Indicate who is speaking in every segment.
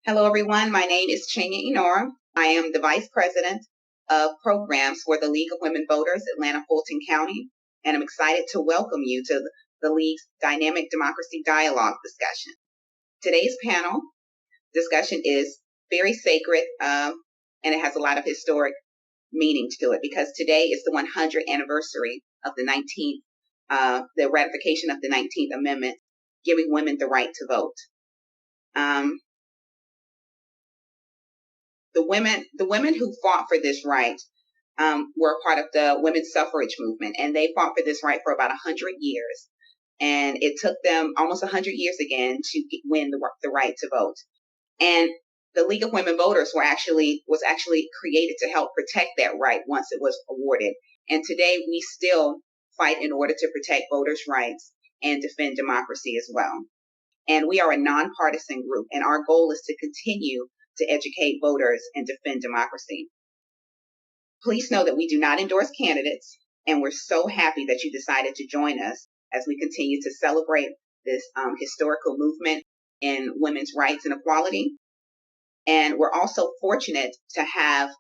Speaker 1: Hello, everyone. My name is Chenya Enora. I am the Vice President of Programs for the League of Women Voters, Atlanta Fulton County, and I'm excited to welcome you to the League's Dynamic Democracy Dialogue discussion. Today's panel discussion is very sacred, and it has a lot of historic meaning to it because today is the 100th anniversary of the ratification of the 19th Amendment, giving women the right to vote. The women who fought for this right were a part of the women's suffrage movement, and they fought for this right for about 100 years. And it took them almost 100 years again to win the right to vote. And the League of Women Voters was actually created to help protect that right once it was awarded. And today we still fight in order to protect voters' rights and defend democracy as well. And we are a nonpartisan group, and our goal is to continue to educate voters and defend democracy. Please know that we do not endorse candidates, and we're so happy that you decided to join us as we continue to celebrate this historical movement in women's rights and equality. And we're also fortunate to have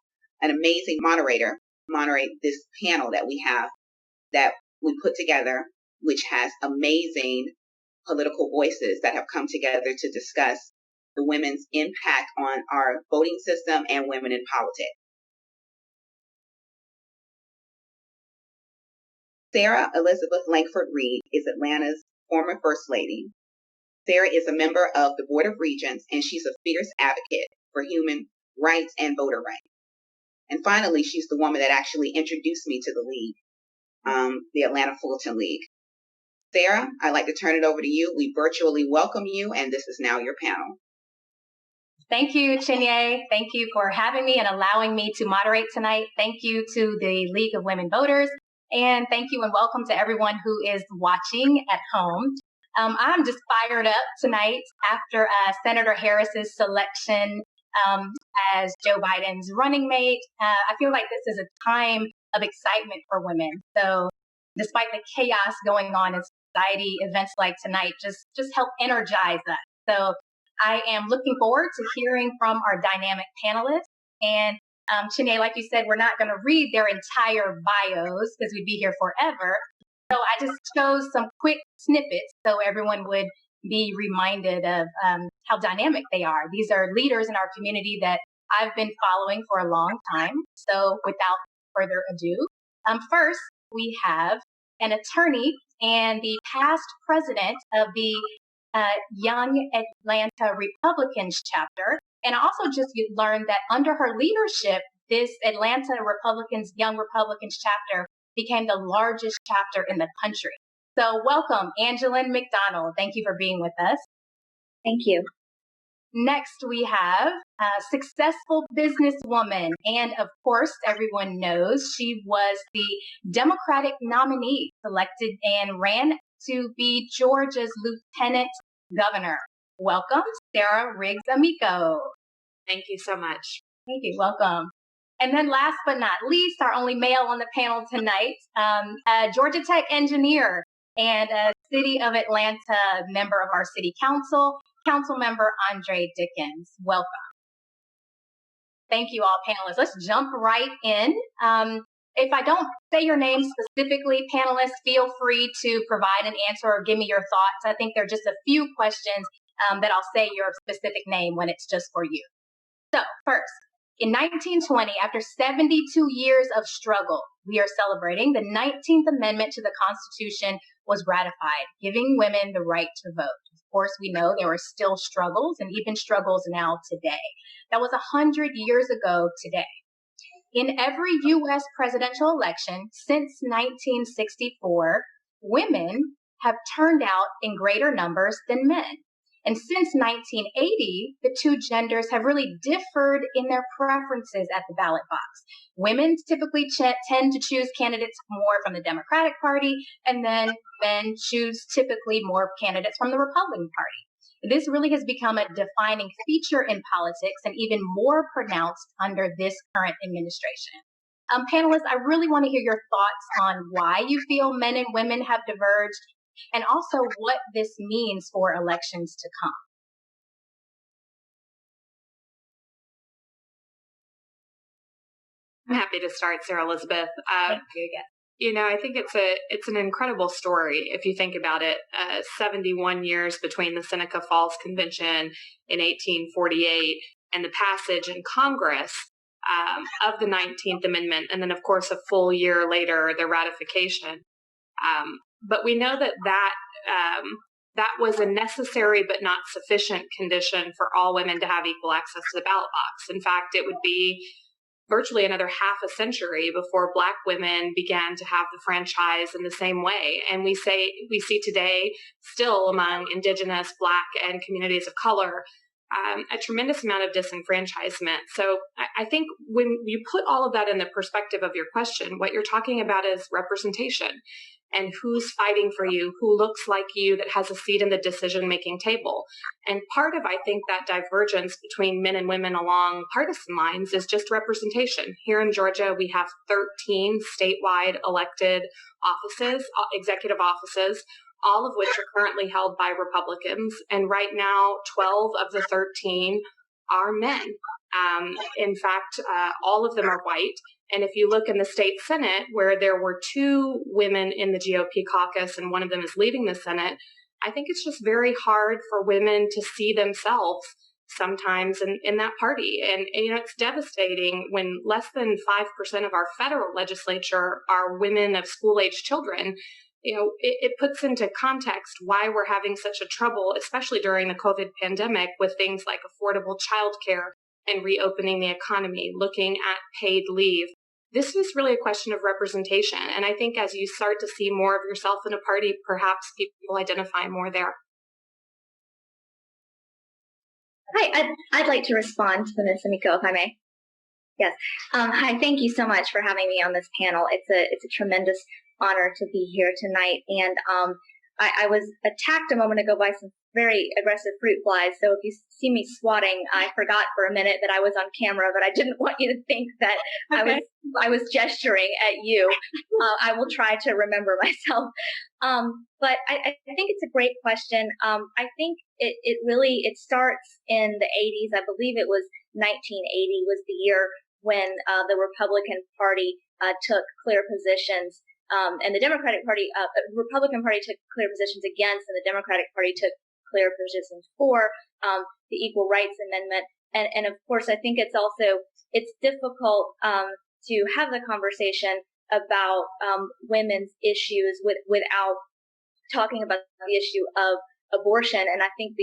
Speaker 1: an amazing moderator moderate this panel that we put together, which has amazing political voices that have come together to discuss the women's impact on our voting system and women in politics. Sarah Elizabeth Lankford Reid is Atlanta's former First Lady. Sarah is a member of the Board of Regents, and she's a fierce advocate for human rights and voter rights. And finally, she's the woman that actually introduced me to the League, the Atlanta Fulton League. Sarah, I'd like to turn it over to you. We virtually welcome you, and this is now your panel.
Speaker 2: Thank you, Chinye. Thank you for having me and allowing me to moderate tonight. Thank you to the League of Women Voters, and thank you and welcome to everyone who is watching at home. I'm just fired up tonight after Senator Harris's selection as Joe Biden's running mate. I feel like this is a time of excitement for women. So despite the chaos going on in society, events like tonight just help energize us. So I am looking forward to hearing from our dynamic panelists. And Chinye, like you said, we're not going to read their entire bios because we'd be here forever. So I just chose some quick snippets so everyone would be reminded of how dynamic they are. These are leaders in our community that I've been following for a long time. So without further ado, first we have an attorney and the past president of the Young Atlanta Republicans chapter. And I also just learned that under her leadership, this Atlanta Young Republicans chapter became the largest chapter in the country. So welcome, Angeline McDonald. Thank you for being with us.
Speaker 3: Thank you.
Speaker 2: Next, we have a successful businesswoman. And of course, everyone knows she was the Democratic nominee selected and ran to be Georgia's lieutenant governor. Welcome, Sarah Riggs Amico.
Speaker 3: Thank you so much.
Speaker 2: Thank you. Welcome. And then last but not least, our only male on the panel tonight, a Georgia Tech engineer and a City of Atlanta member of our city council, council member Andre Dickens. Welcome. Thank you all panelists. Let's jump right in. If I don't say your name specifically, panelists, feel free to provide an answer or give me your thoughts. I think there are just a few questions that I'll say your specific name when it's just for you. So first, in 1920, after 72 years of struggle, we are celebrating the 19th Amendment to the Constitution was ratified, giving women the right to vote. Of course, we know there are still struggles and even struggles now today. That was 100 years ago today. In every U.S. presidential election since 1964, women have turned out in greater numbers than men. And since 1980, the two genders have really differed in their preferences at the ballot box. Women typically tend to choose candidates more from the Democratic Party, and then men choose typically more candidates from the Republican Party. This really has become a defining feature in politics and even more pronounced under this current administration. Panelists, I really want to hear your thoughts on why you feel men and women have diverged and also what this means for elections to come.
Speaker 3: I'm happy to start, Sarah Elizabeth.
Speaker 2: Thank you again.
Speaker 3: I think it's an incredible story if you think about it. 71 years between the Seneca Falls Convention in 1848 and the passage in Congress of the 19th Amendment, and then, of course, a full year later, the ratification. But we know that was a necessary but not sufficient condition for all women to have equal access to the ballot box. In fact, it would be virtually another half a century before Black women began to have the franchise in the same way. And we see today still among Indigenous, Black, and communities of color a tremendous amount of disenfranchisement. So I think when you put all of that in the perspective of your question, what you're talking about is representation and who's fighting for you, who looks like you, that has a seat in the decision-making table. And part of, I think, that divergence between men and women along partisan lines is just representation. Here in Georgia, we have 13 statewide elected offices, executive offices, all of which are currently held by Republicans. And right now, 12 of the 13 are men. In fact, all of them are white. And if you look in the state Senate, where there were 2 women in the GOP caucus and one of them is leaving the Senate, I think it's just very hard for women to see themselves sometimes in that party. And it's devastating when less than 5% of our federal legislature are women of school-age children. It puts into context why we're having such a trouble, especially during the COVID pandemic, with things like affordable childcare and reopening the economy, looking at paid leave. This is really a question of representation. And I think as you start to see more of yourself in a party, perhaps people identify more there.
Speaker 4: Hi, I'd like to respond to Ms. Amico, if I may. Yes. Hi, thank you so much for having me on this panel. It's a tremendous honor to be here tonight. And I was attacked a moment ago by some very aggressive fruit flies. So if you see me swatting, I forgot for a minute that I was on camera, but I didn't want you to think that okay. I was gesturing at you. I will try to remember myself. But I think it's a great question. I think it starts in the 80s. I believe it was 1980 was the year when the Republican Party took clear positions. And the Democratic Party, Republican Party took clear positions against, and the Democratic Party took clear positions for the Equal Rights Amendment. And of course, I think it's difficult to have the conversation about women's issues without talking about the issue of abortion. And I think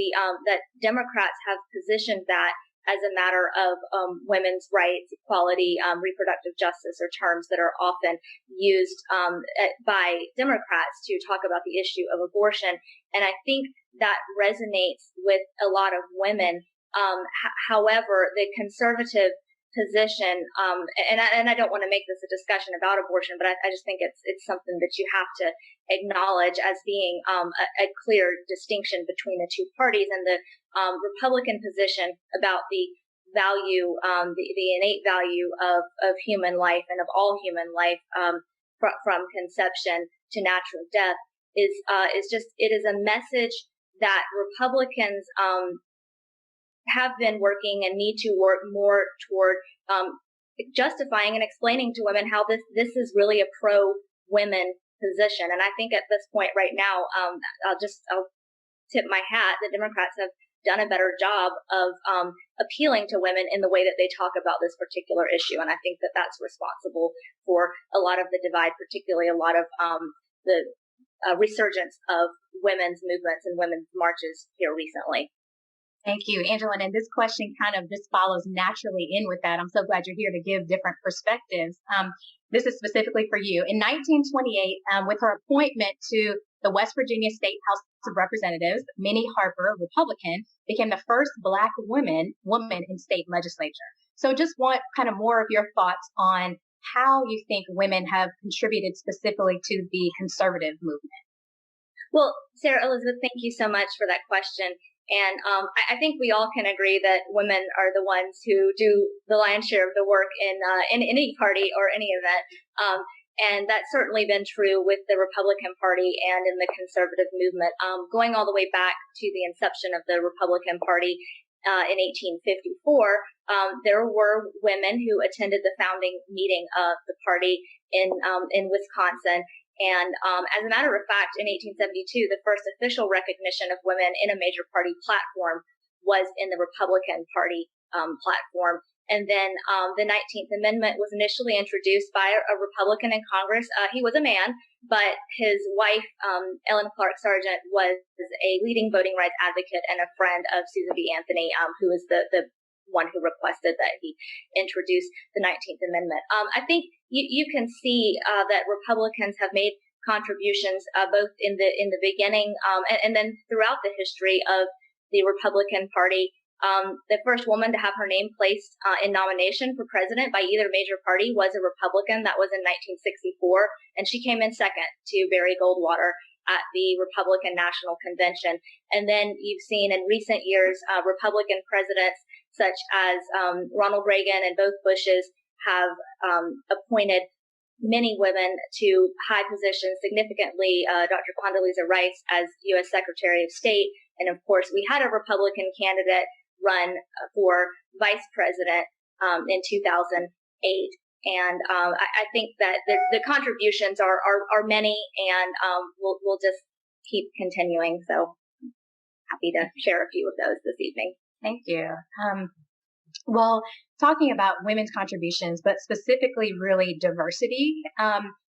Speaker 4: that Democrats have positioned that as a matter of women's rights, equality, reproductive justice, are terms that are often used by Democrats to talk about the issue of abortion. And I think that resonates with a lot of women. However, the conservative position, and I don't want to make this a discussion about abortion, but I just think it's something that you have to acknowledge as being a clear distinction between the two parties. And the Republican position about the value, the innate value of human life and of all human life from conception to natural death is a message that Republicans have been working and need to work more toward justifying and explaining to women how this is really a pro-women position. And I think at this point right now, I'll tip my hat. The Democrats have done a better job of appealing to women in the way that they talk about this particular issue. And I think that that's responsible for a lot of the divide, particularly a lot of the resurgence of women's movements and women's marches here recently.
Speaker 2: Thank you, Angela. And this question kind of just follows naturally in with that. I'm so glad you're here to give different perspectives. This is specifically for you. In 1928, with her appointment to the West Virginia State House of Representatives, Minnie Harper, Republican, became the first Black woman in state legislature. So just want kind of more of your thoughts on how you think women have contributed specifically to the conservative movement.
Speaker 4: Well, Sarah Elizabeth, thank you so much for that question. And I think we all can agree that women are the ones who do the lion's share of the work in any party or any event. And that's certainly been true with the Republican Party and in the conservative movement, going all the way back to the inception of the Republican Party in 1854, there were women who attended the founding meeting of the party in Wisconsin. And as a matter of fact, in 1872, the first official recognition of women in a major party platform was in the Republican Party platform. And then the 19th Amendment was initially introduced by a Republican in Congress. He was a man, but his wife, Ellen Clark Sargent, was a leading voting rights advocate and a friend of Susan B. Anthony, who was the one who requested that he introduce the 19th Amendment. I think you can see that Republicans have made contributions both in the beginning and then throughout the history of the Republican Party. The first woman to have her name placed in nomination for president by either major party was a Republican. That was in 1964, and she came in second to Barry Goldwater at the Republican National Convention. And then you've seen in recent years Republican presidents such as Ronald Reagan and both Bushes have appointed many women to high positions, significantly Dr. Condoleezza Rice as U.S. Secretary of State. And of course, we had a Republican candidate run for vice president in 2008. And I think that the contributions are many, and we'll just keep continuing. So happy to share a few of those this evening.
Speaker 2: Thank you. Well, talking about women's contributions, but specifically really diversity,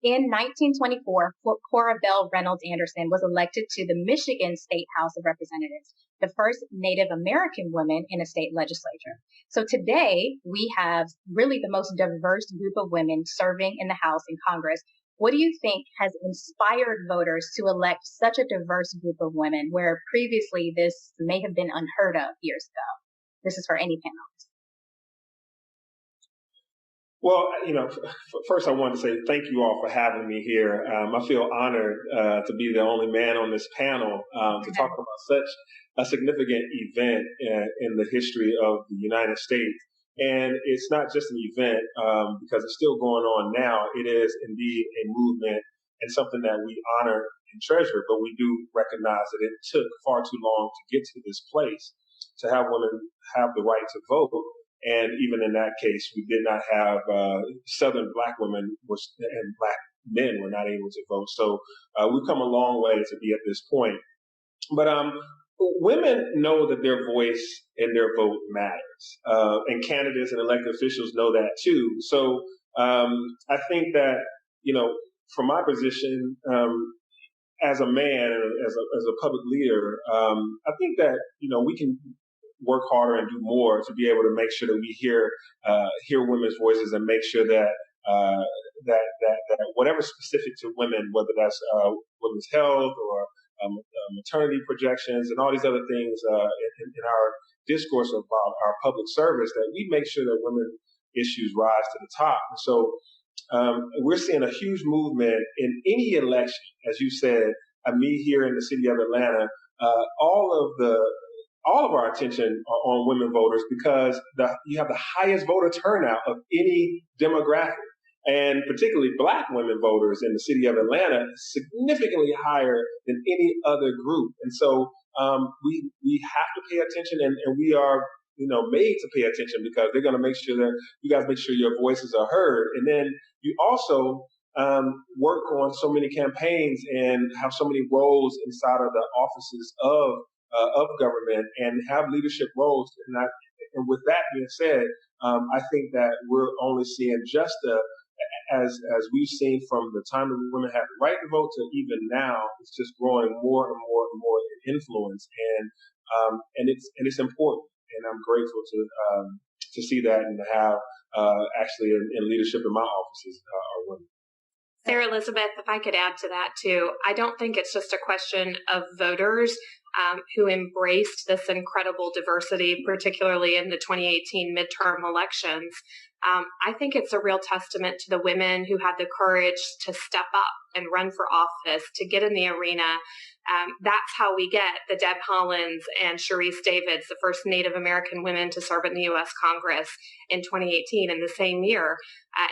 Speaker 2: in 1924, Cora Bell Reynolds Anderson was elected to the Michigan State House of Representatives, the first Native American woman in a state legislature. So today, we have really the most diverse group of women serving in the House and Congress. What do you think has inspired voters to elect such a diverse group of women, where previously this may have been unheard of years ago? This is for any panelist.
Speaker 5: Well, first I want to say thank you all for having me here. I feel honored to be the only man on this panel to talk about such a significant event in the history of the United States. And it's not just an event because it's still going on now. It is indeed a movement and something that we honor and treasure, but we do recognize that it took far too long to get to this place, to have women have the right to vote. And even in that case, we did not have Southern Black women and Black men were not able to vote. So we've come a long way to be at this point. But women know that their voice and their vote matters. And candidates and elected officials know that too. So I think that, from my position as a man and as a public leader, I think that, we can work harder and do more to be able to make sure that we hear women's voices and make sure that that whatever's specific to women, whether that's women's health or maternity projections and all these other things in our discourse about our public service, that we make sure that women issues rise to the top. So we're seeing a huge movement in any election, as you said. Me here in the city of Atlanta, all of our attention are on women voters because you have the highest voter turnout of any demographic, and particularly Black women voters in the city of Atlanta, significantly higher than any other group. And so we have to pay attention, and we are made to pay attention because they're going to make sure that you guys make sure your voices are heard. And then you also work on so many campaigns and have so many roles inside of the offices of government and have leadership roles. And with that being said, I think that we're only seeing just as we've seen from the time that women had the right to vote to even now, it's just growing more and more and more in influence. And it's important. And I'm grateful to see that and to have actually in leadership in my offices are women.
Speaker 3: Sarah Elizabeth, if I could add to that too, I don't think it's just a question of voters who embraced this incredible diversity, particularly in the 2018 midterm elections. I think it's a real testament to the women who had the courage to step up and run for office, to get in the arena. That's how we get the Deb Haalands and Sharice Davids, the first Native American women to serve in the U.S. Congress in 2018 in the same year.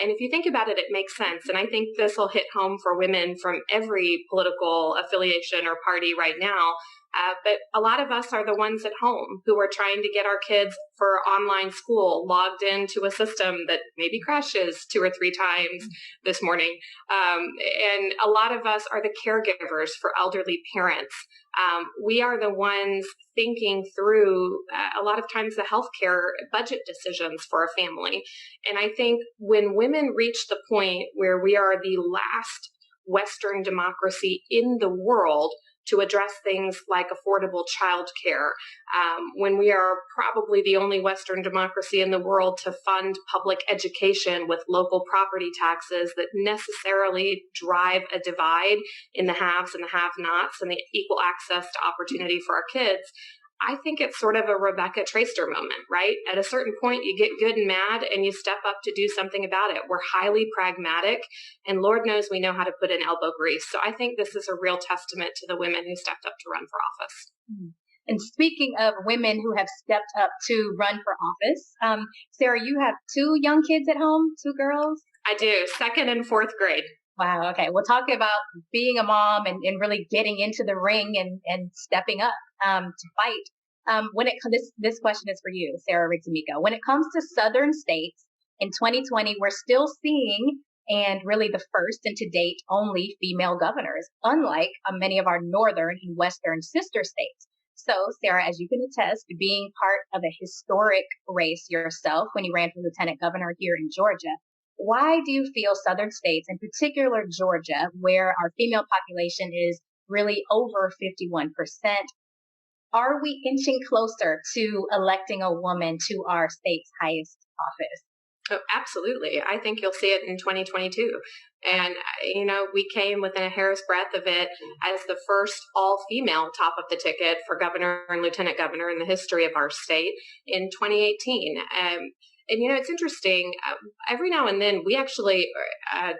Speaker 3: And if you think about it, it makes sense. And I think this will hit home for women from every political affiliation or party right now. But a lot of us are the ones at home who are trying to get our kids for online school logged into a system that maybe crashes 2 or 3 times this morning. And a lot of us are the caregivers for elderly parents. We are the ones thinking through a lot of times the healthcare budget decisions for a family. And I think when women reach the point where we are the last Western democracy in the world to address things like affordable childcare, when we are probably the only Western democracy in the world to fund public education with local property taxes that necessarily drive a divide in the haves and the have-nots and the equal access to opportunity for our kids, I think it's sort of a Rebecca Traister moment, right? At a certain point, you get good and mad and you step up to do something about it. We're highly pragmatic, and Lord knows we know how to put in elbow grease. So I think this is a real testament to the women who stepped up to run for office.
Speaker 2: And speaking of women who have stepped up to run for office, Sarah, you have 2 young kids at home, 2 girls?
Speaker 3: I do, 2nd and 4th grade.
Speaker 2: Wow. Okay. We'll talk about being a mom and really getting into the ring and stepping up to fight. This question is for you, Sarah Riggs-Amico. When it comes to Southern states in 2020, we're still seeing and really the first and to date only female governors, unlike many of our northern and western sister states. So, Sarah, as you can attest, being part of a historic race yourself when you ran for lieutenant governor here in Georgia, why do you feel Southern states, in particular Georgia, where our female population is really over 51%, are we inching closer to electing a woman to our state's highest office?
Speaker 3: Oh, absolutely. I think you'll see it in 2022. And, we came within a hair's breadth of it as the first all-female top of the ticket for governor and lieutenant governor in the history of our state in 2018. And, it's interesting. Every now and then, we actually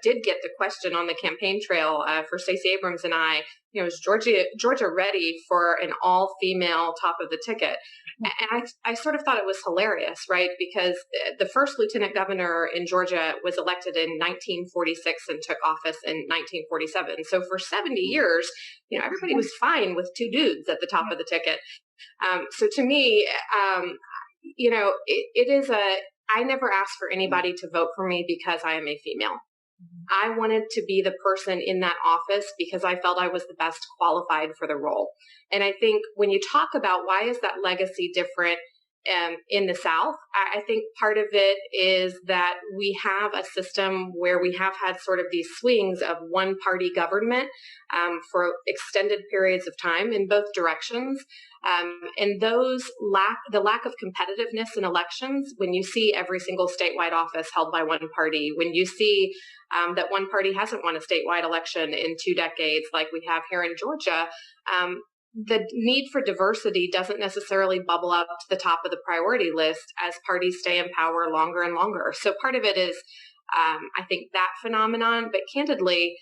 Speaker 3: did get the question on the campaign trail for Stacey Abrams and I, is Georgia ready for an all-female top of the ticket? And I sort of thought it was hilarious, right? Because the first lieutenant governor in Georgia was elected in 1946 and took office in 1947. So for 70 years, everybody was fine with 2 dudes at the top of the ticket. So to me, it is I never asked for anybody to vote for me because I am a female. I wanted to be the person in that office because I felt I was the best qualified for the role. And I think when you talk about why is that legacy different in the South, I think part of it is that we have a system where we have had sort of these swings of one-party government for extended periods of time in both directions. And the lack of competitiveness in elections, when you see every single statewide office held by one party, when you see that one party hasn't won a statewide election in 2 decades like we have here in Georgia, the need for diversity doesn't necessarily bubble up to the top of the priority list as parties stay in power longer and longer. So part of it is, I think, that phenomenon. But candidly,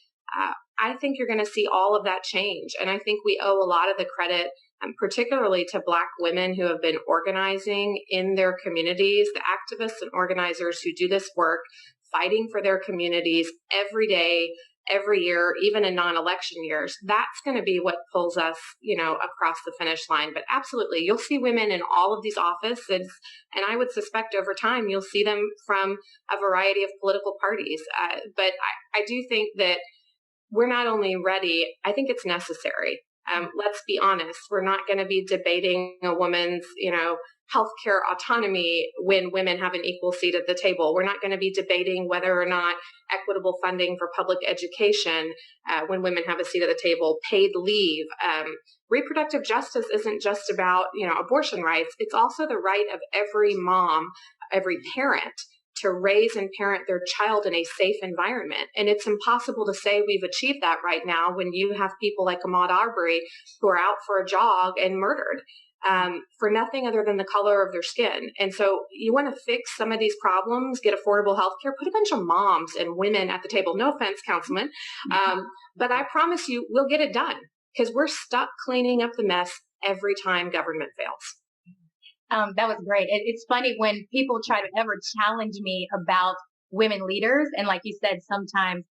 Speaker 3: I think you're going to see all of that change. And I think we owe a lot of the credit, particularly to Black women who have been organizing in their communities, the activists and organizers who do this work, fighting for their communities every day, every year, even in non-election years. That's going to be what pulls us, across the finish line. But absolutely, you'll see women in all of these offices, and I would suspect over time you'll see them from a variety of political parties. But I do think that we're not only ready, I think it's necessary. Let's be honest, we're not going to be debating a woman's, healthcare autonomy when women have an equal seat at the table. We're not going to be debating whether or not equitable funding for public education when women have a seat at the table, paid leave. Reproductive justice isn't just about, abortion rights. It's also the right of every mom, every parent to raise and parent their child in a safe environment. And it's impossible to say we've achieved that right now when you have people like Ahmaud Arbery who are out for a jog and murdered for nothing other than the color of their skin. And so you want to fix some of these problems, get affordable health care, put a bunch of moms and women at the table. No offense, Councilman. But I promise you, we'll get it done because we're stuck cleaning up the mess every time government fails.
Speaker 2: That was great. It's funny when people try to ever challenge me about women leaders. And like you said, sometimes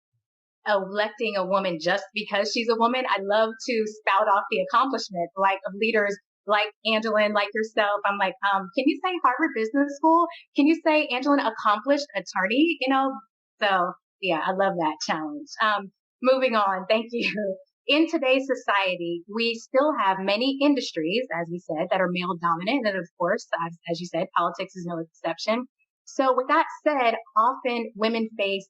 Speaker 2: electing a woman just because she's a woman. I love to spout off the accomplishment, like of leaders like Angelin, like yourself. I'm like, can you say Harvard Business School? Can you say Angelin accomplished attorney? So yeah, I love that challenge. Moving on. Thank you. In today's society, we still have many industries, as we said, that are male dominant. And of course, as you said, politics is no exception. So with that said, often women face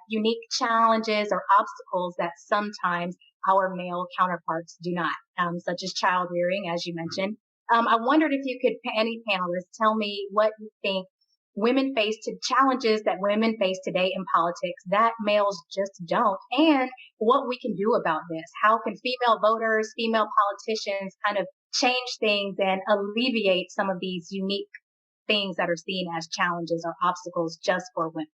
Speaker 2: unique challenges or obstacles that sometimes our male counterparts do not, such as child rearing, as you mentioned. I wondered if you could, any panelists, tell me what you think women face to challenges that women face today in politics that males just don't, and what we can do about this. How can female voters, female politicians kind of change things and alleviate some of these unique things that are seen as challenges or obstacles just for women?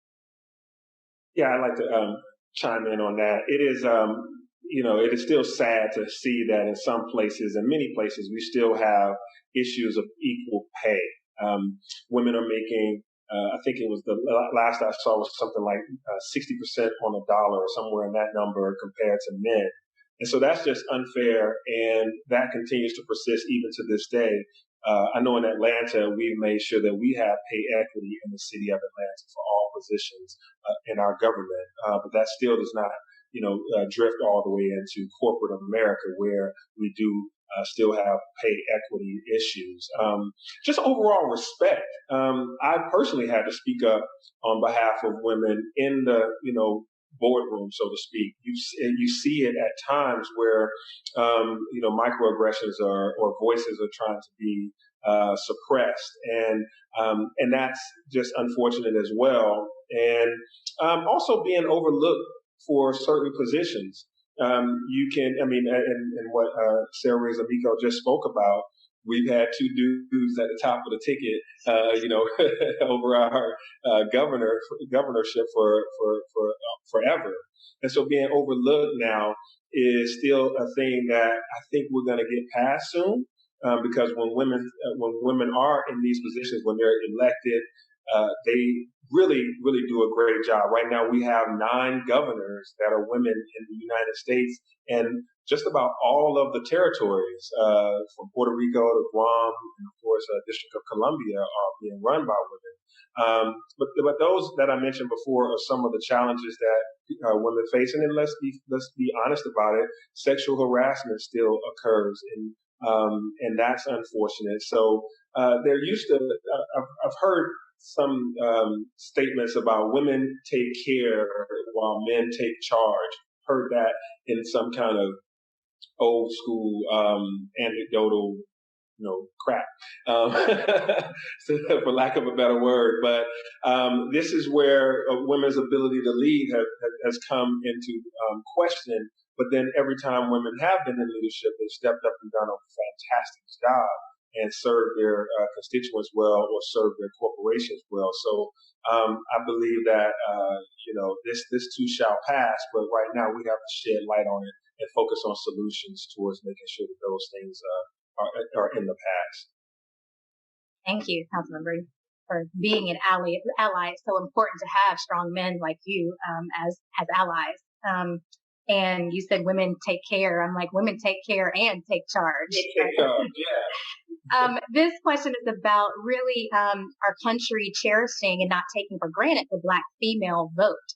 Speaker 5: Yeah, I'd like to chime in on that. It is, it is still sad to see that in some places, in many places, we still have issues of equal pay. Women are making, I think it was the last I saw was something like 60% on a dollar or somewhere in that number compared to men. And so that's just unfair, and that continues to persist even to this day. I know in Atlanta, we've made sure that we have pay equity in the city of Atlanta for all positions in our government, but that still does not, drift all the way into corporate America, where we do still have pay equity issues. Just overall respect. I personally had to speak up on behalf of women in the, boardroom, so to speak. You see it at times where, microaggressions or voices are trying to be suppressed, and that's just unfortunate as well. And also being overlooked for certain positions. You can, and what Sarah Amico just spoke about, we've had two dudes at the top of the ticket, over our governorship for forever. And so being overlooked now is still a thing that I think we're going to get past soon, because when women are in these positions, when they're elected, they really, really do a great job. Right now, we have 9 governors that are women in the United States, and just about all of the territories, from Puerto Rico to Guam, and of course, District of Columbia, are being run by women. But those that I mentioned before are some of the challenges that women face. And then let's be honest about it. Sexual harassment still occurs, and that's unfortunate. So there used to, I've heard some statements about women take care while men take charge. Heard that in some kind of old school anecdotal, crap, for lack of a better word. But this is where women's ability to lead has come into question. But then every time women have been in leadership, they've stepped up and done a fantastic job and served their constituents well, or served their corporations well. So I believe that this too shall pass. But right now we have to shed light on it and focus on solutions towards making sure that those things are in the past.
Speaker 2: Thank you, Councilmember, for being an ally. It's so important to have strong men like you as allies. And you said women take care. I'm like, women take care and take charge.
Speaker 5: Take charge, yeah.
Speaker 2: This question is about really our country cherishing and not taking for granted the Black female vote.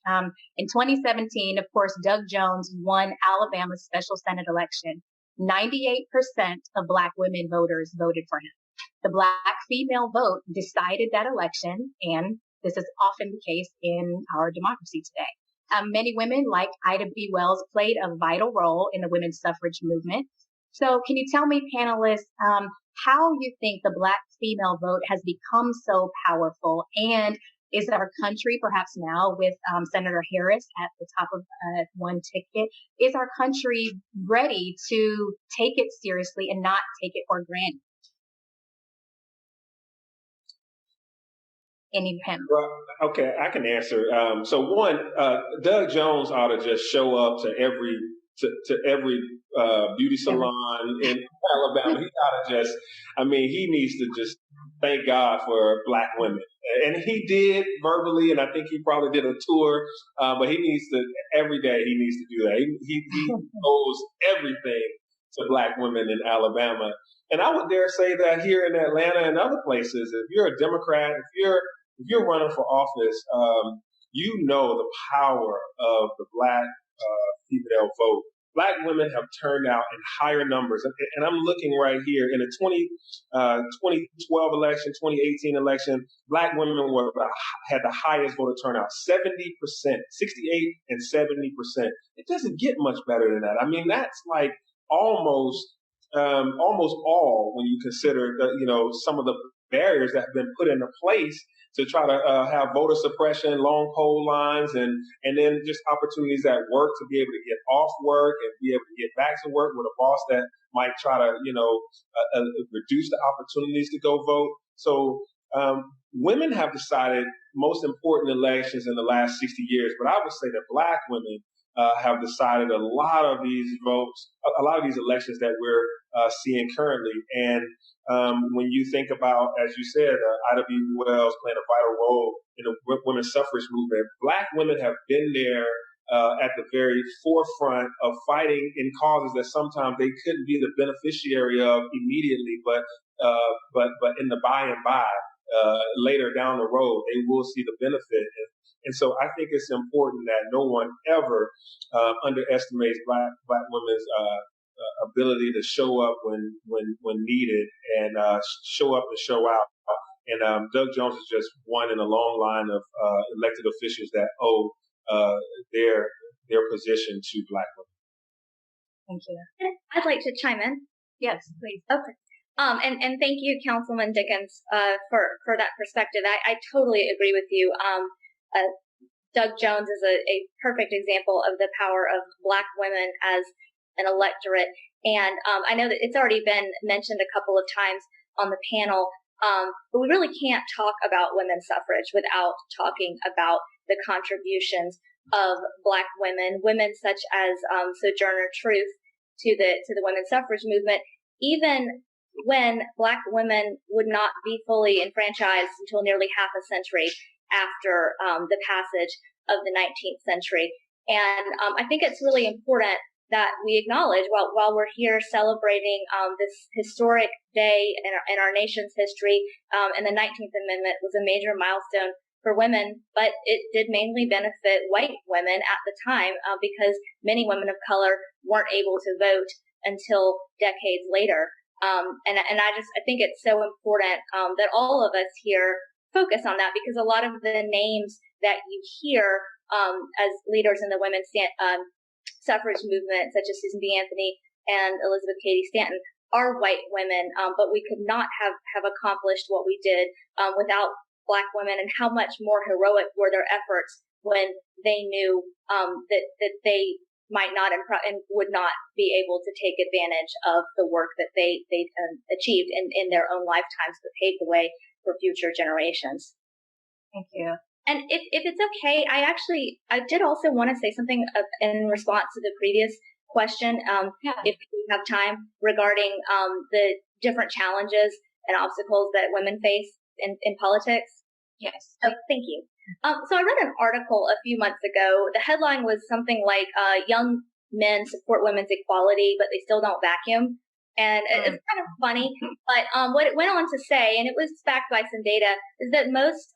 Speaker 2: In 2017, of course, Doug Jones won Alabama's special Senate election. 98% of Black women voters voted for him. The Black female vote decided that election, and this is often the case in our democracy today. Many women, like Ida B. Wells, played a vital role in the women's suffrage movement. So can you tell me, panelists, how you think the Black female vote has become so powerful? And is our country, perhaps now with Senator Harris at the top of one ticket, is our country ready to take it seriously and not take it for granted? Any panel?
Speaker 5: Well, okay, I can answer. So one, Doug Jones ought to just show up to every beauty salon in Alabama. He ought to he needs to just thank God for Black women. And he did verbally, and I think he probably did a tour, but he needs to, every day he needs to do that. He owes everything to Black women in Alabama. And I would dare say that here in Atlanta and other places, if you're a Democrat, if you're running for office, you know the power of the Black female vote. Black women have turned out in higher numbers. And I'm looking right here in the 2012 election, 2018 election, Black women had the highest voter turnout, 70%, 68 and 70%. It doesn't get much better than that. I mean, that's like almost all when you consider, some of the barriers that have been put into place to try to have voter suppression, long poll lines, and then just opportunities at work to be able to get off work and be able to get back to work with a boss that might try to, reduce the opportunities to go vote. So women have decided most important elections in the last 60 years, but I would say that Black women have decided a lot of these votes, a lot of these elections that we're seeing currently. And when you think about, as you said, Ida B. Wells playing a vital role in the women's suffrage movement, Black women have been there at the very forefront of fighting in causes that sometimes they couldn't be the beneficiary of immediately, but in the by and by, later down the road, they will see the benefit. And so I think it's important that no one ever underestimates Black women's ability to show up when needed and show up and show out. And Doug Jones is just one in a long line of elected officials that owe their position to Black women.
Speaker 2: Thank you.
Speaker 4: I'd like to chime in.
Speaker 2: Yes, please.
Speaker 4: Okay. And thank you, Councilman Dickens, for that perspective. I totally agree with you. Doug Jones is a perfect example of the power of Black women as an electorate. And I know that it's already been mentioned a couple of times on the panel, but we really can't talk about women's suffrage without talking about the contributions of Black women such as Sojourner Truth to the women's suffrage movement, even when Black women would not be fully enfranchised until nearly half a century after the passage of the 19th century. And I think it's really important that we acknowledge while we're here celebrating this historic day in our nation's history, and the 19th Amendment was a major milestone for women, but it did mainly benefit white women at the time because many women of color weren't able to vote until decades later. And I think it's so important that all of us here focus on that, because a lot of the names that you hear as leaders in the women's suffrage movement, such as Susan B. Anthony and Elizabeth Cady Stanton, are white women, but we could not have accomplished what we did without Black women, and how much more heroic were their efforts when they knew that they might not and would not be able to take advantage of the work that they achieved in their own lifetimes, but paved the way for future generations.
Speaker 2: Thank you.
Speaker 4: And if it's okay, I did also want to say something in response to the previous question, if we have time, regarding the different challenges and obstacles that women face in politics.
Speaker 2: Yes.
Speaker 4: Oh, thank you. So I read an article a few months ago. The headline was something like, young men support women's equality, but they still don't vacuum. And it's kind of funny, but what it went on to say, and it was backed by some data, is that most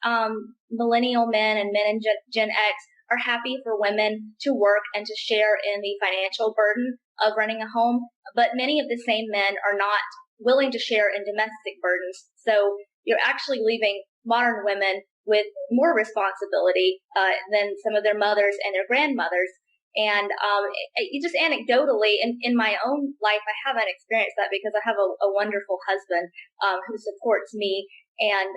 Speaker 4: millennial men and men in Gen X are happy for women to work and to share in the financial burden of running a home, but many of the same men are not willing to share in domestic burdens. So you're actually leaving modern women with more responsibility than some of their mothers and their grandmothers. And just anecdotally, in my own life, I haven't experienced that because I have a wonderful husband who supports me, and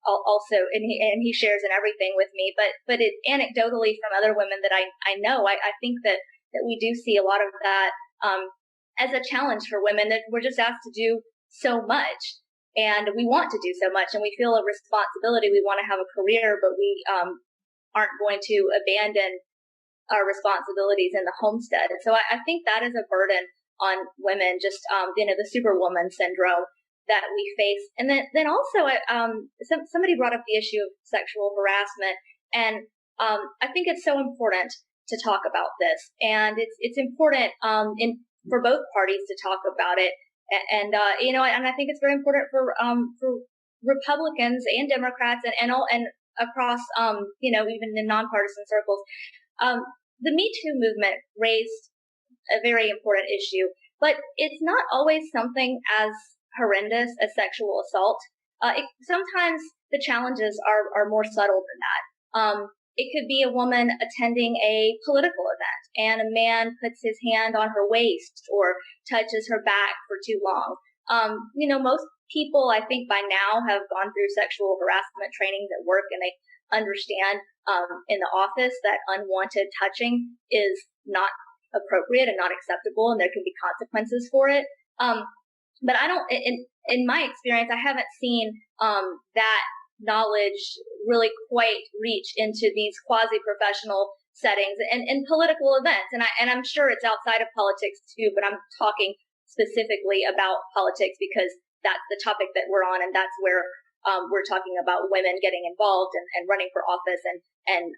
Speaker 4: also he shares in everything with me. But it anecdotally from other women that I know, I think that we do see a lot of that as a challenge for women, that we're just asked to do so much. And we want to do so much, and we feel a responsibility. We want to have a career, but we aren't going to abandon our responsibilities in the homestead. And so I think that is a burden on women, just, the superwoman syndrome, that we face. And then also, somebody brought up the issue of sexual harassment, and I think it's so important to talk about this, and it's important for both parties to talk about it, and I think it's very important for Republicans and Democrats and across even in nonpartisan circles. The Me Too movement raised a very important issue, but it's not always something as horrendous as sexual assault. Sometimes the challenges are more subtle than that. It could be a woman attending a political event and a man puts his hand on her waist or touches her back for too long. Most people, I think, by now have gone through sexual harassment trainings at work, and they understand in the office that unwanted touching is not appropriate and not acceptable, and there can be consequences for it. But I don't, in my experience, I haven't seen that knowledge really quite reach into these quasi-professional settings and political events. And I'm sure it's outside of politics too, but I'm talking specifically about politics because that's the topic that we're on, and that's where we're talking about women getting involved and running for office and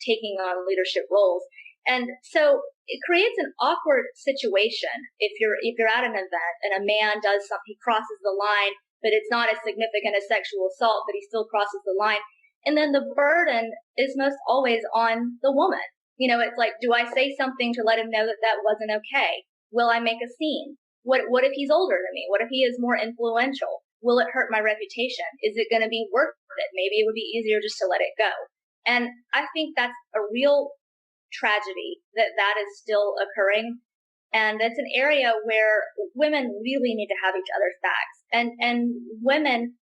Speaker 4: taking on leadership roles. And so it creates an awkward situation if you're at an event and a man does something, he crosses the line, but it's not as significant as sexual assault, but he still crosses the line. And then the burden is most always on the woman. It's like, do I say something to let him know that wasn't okay? Will I make a scene? What if he's older than me? What if he is more influential? Will it hurt my reputation? Is it going to be worth it? Maybe it would be easier just to let it go. And I think that's a real tragedy that is still occurring. And it's an area where women really need to have each other's backs. And women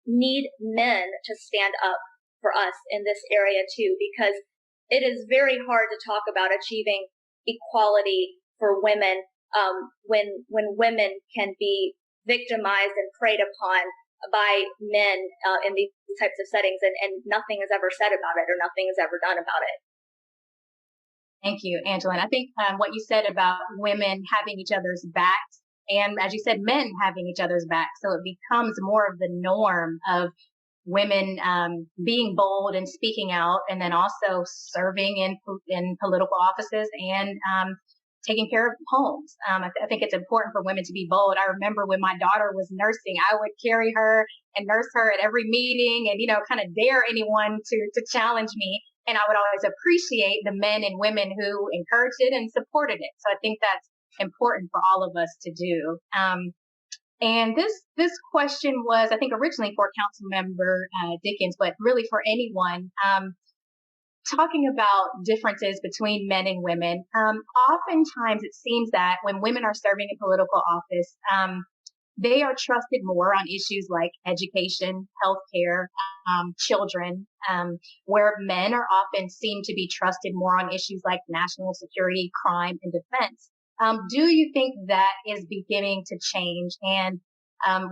Speaker 4: need men to stand up for us in this area too, because it is very hard to talk about achieving equality for women when women can be victimized and preyed upon by men in these types of settings, and nothing is ever said about it or nothing is ever done about it.
Speaker 2: Thank you, Angela. And I think what you said about women having each other's backs, and as you said, men having each other's backs, so it becomes more of the norm of women being bold and speaking out, and then also serving in political offices and taking care of homes. I think it's important for women to be bold. I remember when my daughter was nursing, I would carry her and nurse her at every meeting and, kind of dare anyone to challenge me. And I would always appreciate the men and women who encouraged it and supported it. So I think that's important for all of us to do. And this question was, I think, originally for Councilmember Dickens, but really for anyone. Talking about differences between men and women, oftentimes it seems that when women are serving in political office, they are trusted more on issues like education, healthcare, children, where men are often seen to be trusted more on issues like national security, crime, and defense. Do you think that is beginning to change, and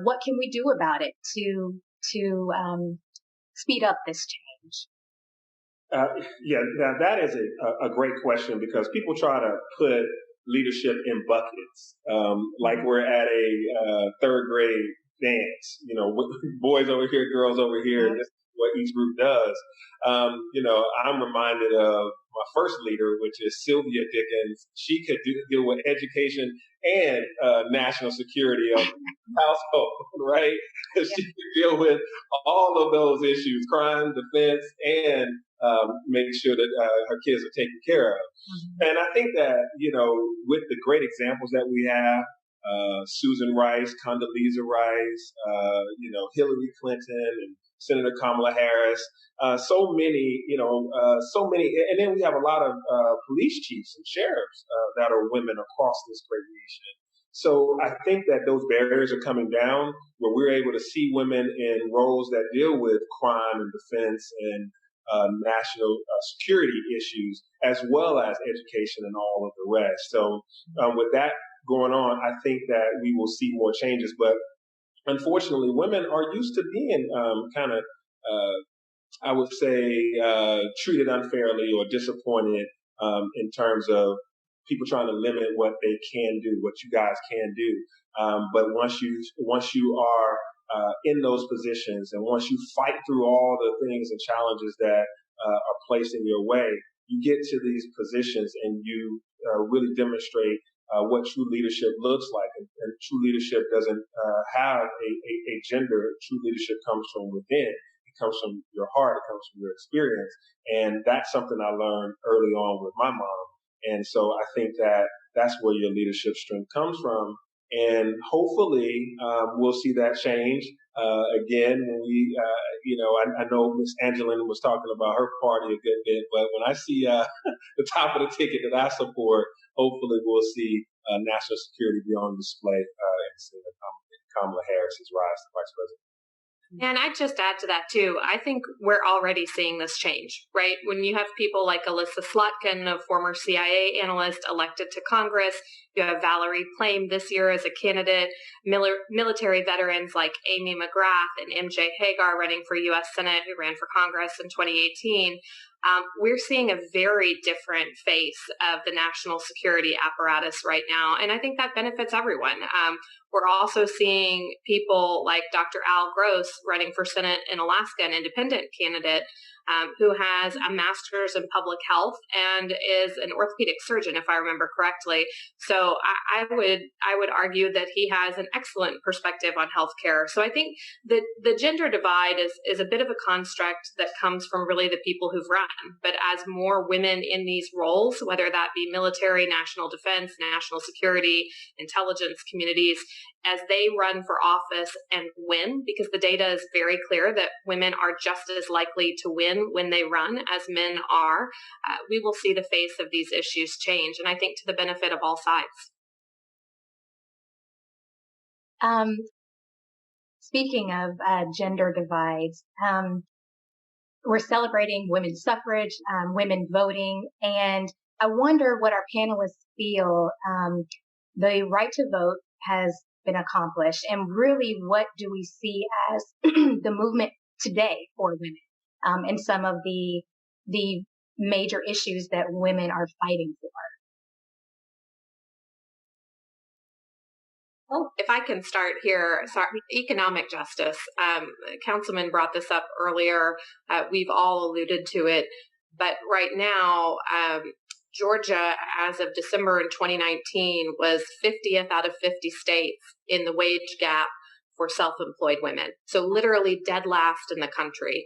Speaker 2: what can we do about it to speed up this change?
Speaker 5: Now that is a great question, because people try to put leadership in buckets, like we're at a third grade dance. Boys over here, girls over here. This is what each group does. I'm reminded of my first leader, which is Sylvia Dickens. She could deal with education and national security of the household, right? She could deal with all of those issues: crime, defense, and making sure that her kids are taken care of. Mm-hmm. And I think that, with the great examples that we have, Susan Rice, Condoleezza Rice, Hillary Clinton, and Senator Kamala Harris, so many, and then we have a lot of police chiefs and sheriffs that are women across this great nation. So I think that those barriers are coming down, where we're able to see women in roles that deal with crime and defense and national security issues, as well as education and all of the rest. So with that going on, I think that we will see more changes. But unfortunately, women are used to being I would say, treated unfairly or disappointed in terms of people trying to limit what they can do, what you guys can do. But once you are in those positions, and once you fight through all the things and challenges that are placed in your way, you get to these positions and you really demonstrate what true leadership looks like. And true leadership doesn't have a gender. True leadership comes from within. It comes from your heart. It comes from your experience. And that's something I learned early on with my mom. And so I think that that's where your leadership strength comes from. And hopefully we'll see that change again when we, I know Miss Angelina was talking about her party a good bit, but when I see the top of the ticket that I support, hopefully we'll see national security be on display and see Kamala Harris's rise to vice president.
Speaker 3: And I'd just add to that, too. I think we're already seeing this change, right? When you have people like Alyssa Slotkin, a former CIA analyst, elected to Congress, you have Valerie Plame this year as a candidate, military veterans like Amy McGrath and MJ Hagar running for U.S. Senate, who ran for Congress in 2018. We're seeing a very different face of the national security apparatus right now, and I think that benefits everyone. We're also seeing people like Dr. Al Gross running for Senate in Alaska, an independent candidate who has a master's in public health and is an orthopedic surgeon, if I remember correctly. So I would argue that he has an excellent perspective on healthcare. So I think that the gender divide is a bit of a construct that comes from really the people who've run. But as more women in these roles, whether that be military, national defense, national security, intelligence communities, as they run for office and win, because the data is very clear that women are just as likely to win when they run as men are, we will see the face of these issues change. And I think to the benefit of all sides.
Speaker 2: Speaking of gender divides, we're celebrating women's suffrage, women voting, and I wonder what our panelists feel the right to vote has been accomplished, and really what do we see as the movement today for women and some of the major issues that women are fighting for.
Speaker 3: Well, if I can start here, economic justice. Councilman brought this up earlier. We've all alluded to it, but right now, Georgia, as of December in 2019, was 50th out of 50 states in the wage gap for self-employed women. So literally dead last in the country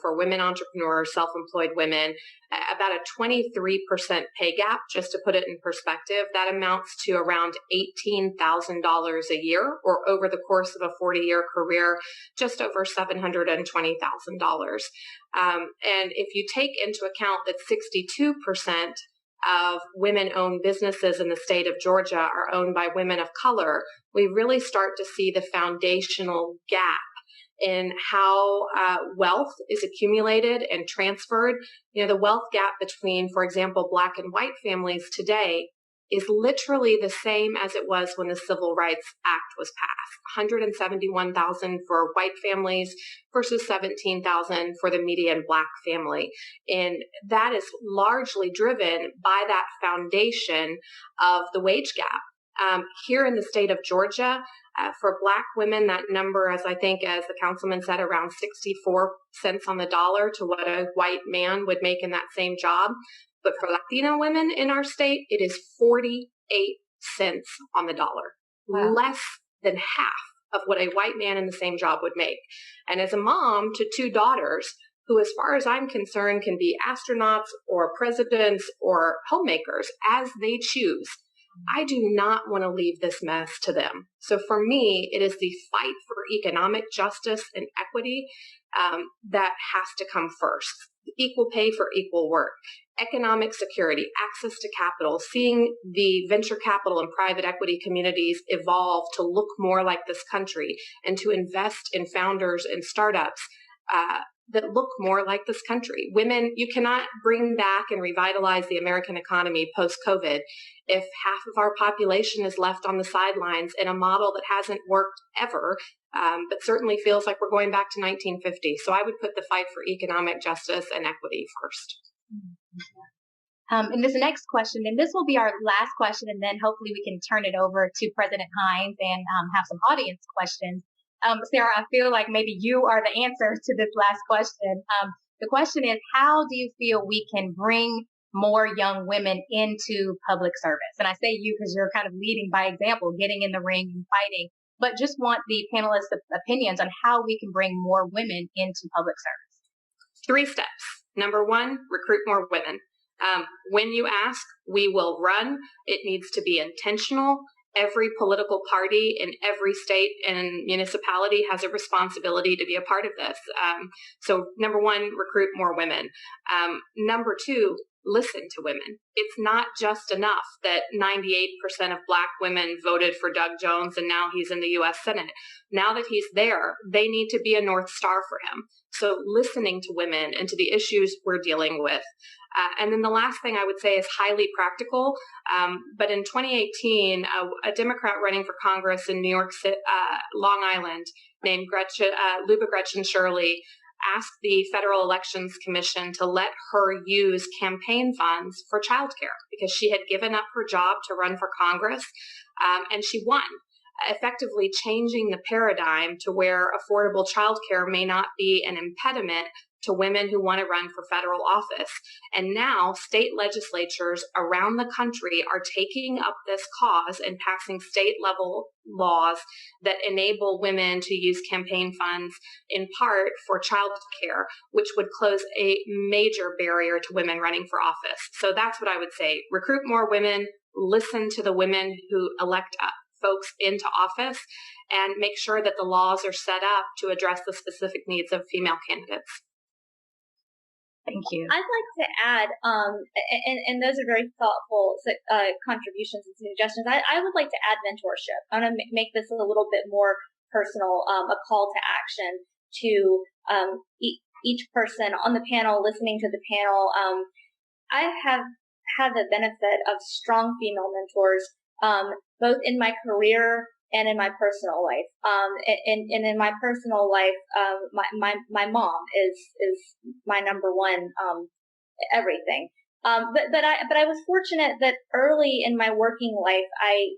Speaker 3: for women entrepreneurs, self-employed women, about a 23% pay gap. Just to put it in perspective, that amounts to around $18,000 a year, or over the course of a 40-year career, just over $720,000. And if you take into account that 62% of women-owned businesses in the state of Georgia are owned by women of color, we really start to see the foundational gap in how wealth is accumulated and transferred. You know, the wealth gap between, for example, Black and white families today is literally the same as it was when the Civil Rights Act was passed. $171,000 for white families versus $17,000 for the median Black family. And that is largely driven by that foundation of the wage gap. Here in the state of Georgia, for Black women, that number, as the councilman said, around 64 cents on the dollar to what a white man would make in that same job. But for Latina women in our state, it is 48 cents on the dollar, wow. Less than half of what a white man in the same job would make. And as a mom to two daughters, who, as far as I'm concerned, can be astronauts or presidents or homemakers as they choose, I do not want to leave this mess to them. So for me, it is the fight for economic justice and equity that has to come first. Equal pay for equal work, economic security, access to capital, seeing the venture capital and private equity communities evolve to look more like this country and to invest in founders and startups that look more like this country. Women, you cannot bring back and revitalize the American economy post-COVID if half of our population is left on the sidelines in a model that hasn't worked ever, but certainly feels like we're going back to 1950. So I would put the fight for economic justice and equity first.
Speaker 2: And this next question, and this will be our last question, and then hopefully we can turn it over to President Hines and have some audience questions. Sarah, I feel like maybe you are the answer to this last question. The question is, how do you feel we can bring more young women into public service? And I say you because you're kind of leading by example, getting in the ring and fighting, but just want the panelists' opinions on how we can bring more women into public service.
Speaker 3: 3 steps. Number 1, recruit more women. When you ask, we will run. It needs to be intentional. Every political party in every state and municipality has a responsibility to be a part of this. So number 1, recruit more women. Number 2, listen to women. It's not just enough that 98% of Black women voted for Doug Jones and now he's in the U.S. Senate. Now that he's there, they need to be a North Star for him. So listening to women and to the issues we're dealing with. And then the last thing I would say is highly practical. But in 2018, a Democrat running for Congress in New York City, Long Island, named Luba Gretchen Shirley, asked the Federal Elections Commission to let her use campaign funds for childcare because she had given up her job to run for Congress, and she won, effectively changing the paradigm to where affordable childcare may not be an impediment to women who want to run for federal office. And now state legislatures around the country are taking up this cause and passing state level laws that enable women to use campaign funds in part for child care, which would close a major barrier to women running for office. So that's what I would say. Recruit more women, listen to the women who elect folks into office, and make sure that the laws are set up to address the specific needs of female candidates.
Speaker 2: Thank you.
Speaker 4: I'd like to add, and those are very thoughtful contributions and suggestions. I would like to add mentorship. I'm going to make this a little bit more personal, a call to action to each person on the panel, listening to the panel. I have had the benefit of strong female mentors, both in my career and in my personal life. And in my personal life, my mom is my number one, everything. But I was fortunate that early in my working life, I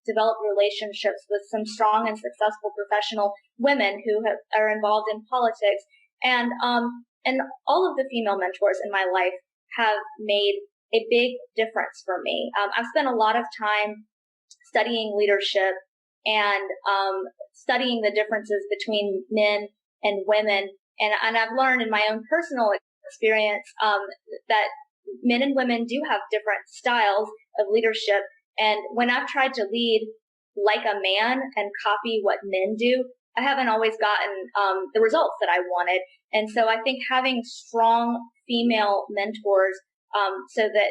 Speaker 4: developed relationships with some strong and successful professional women who are involved in politics. And all of the female mentors in my life have made a big difference for me. I've spent a lot of time studying leadership and studying the differences between men and women. And I've learned in my own personal experience that men and women do have different styles of leadership. And when I've tried to lead like a man and copy what men do, I haven't always gotten the results that I wanted. And so I think having strong female mentors so that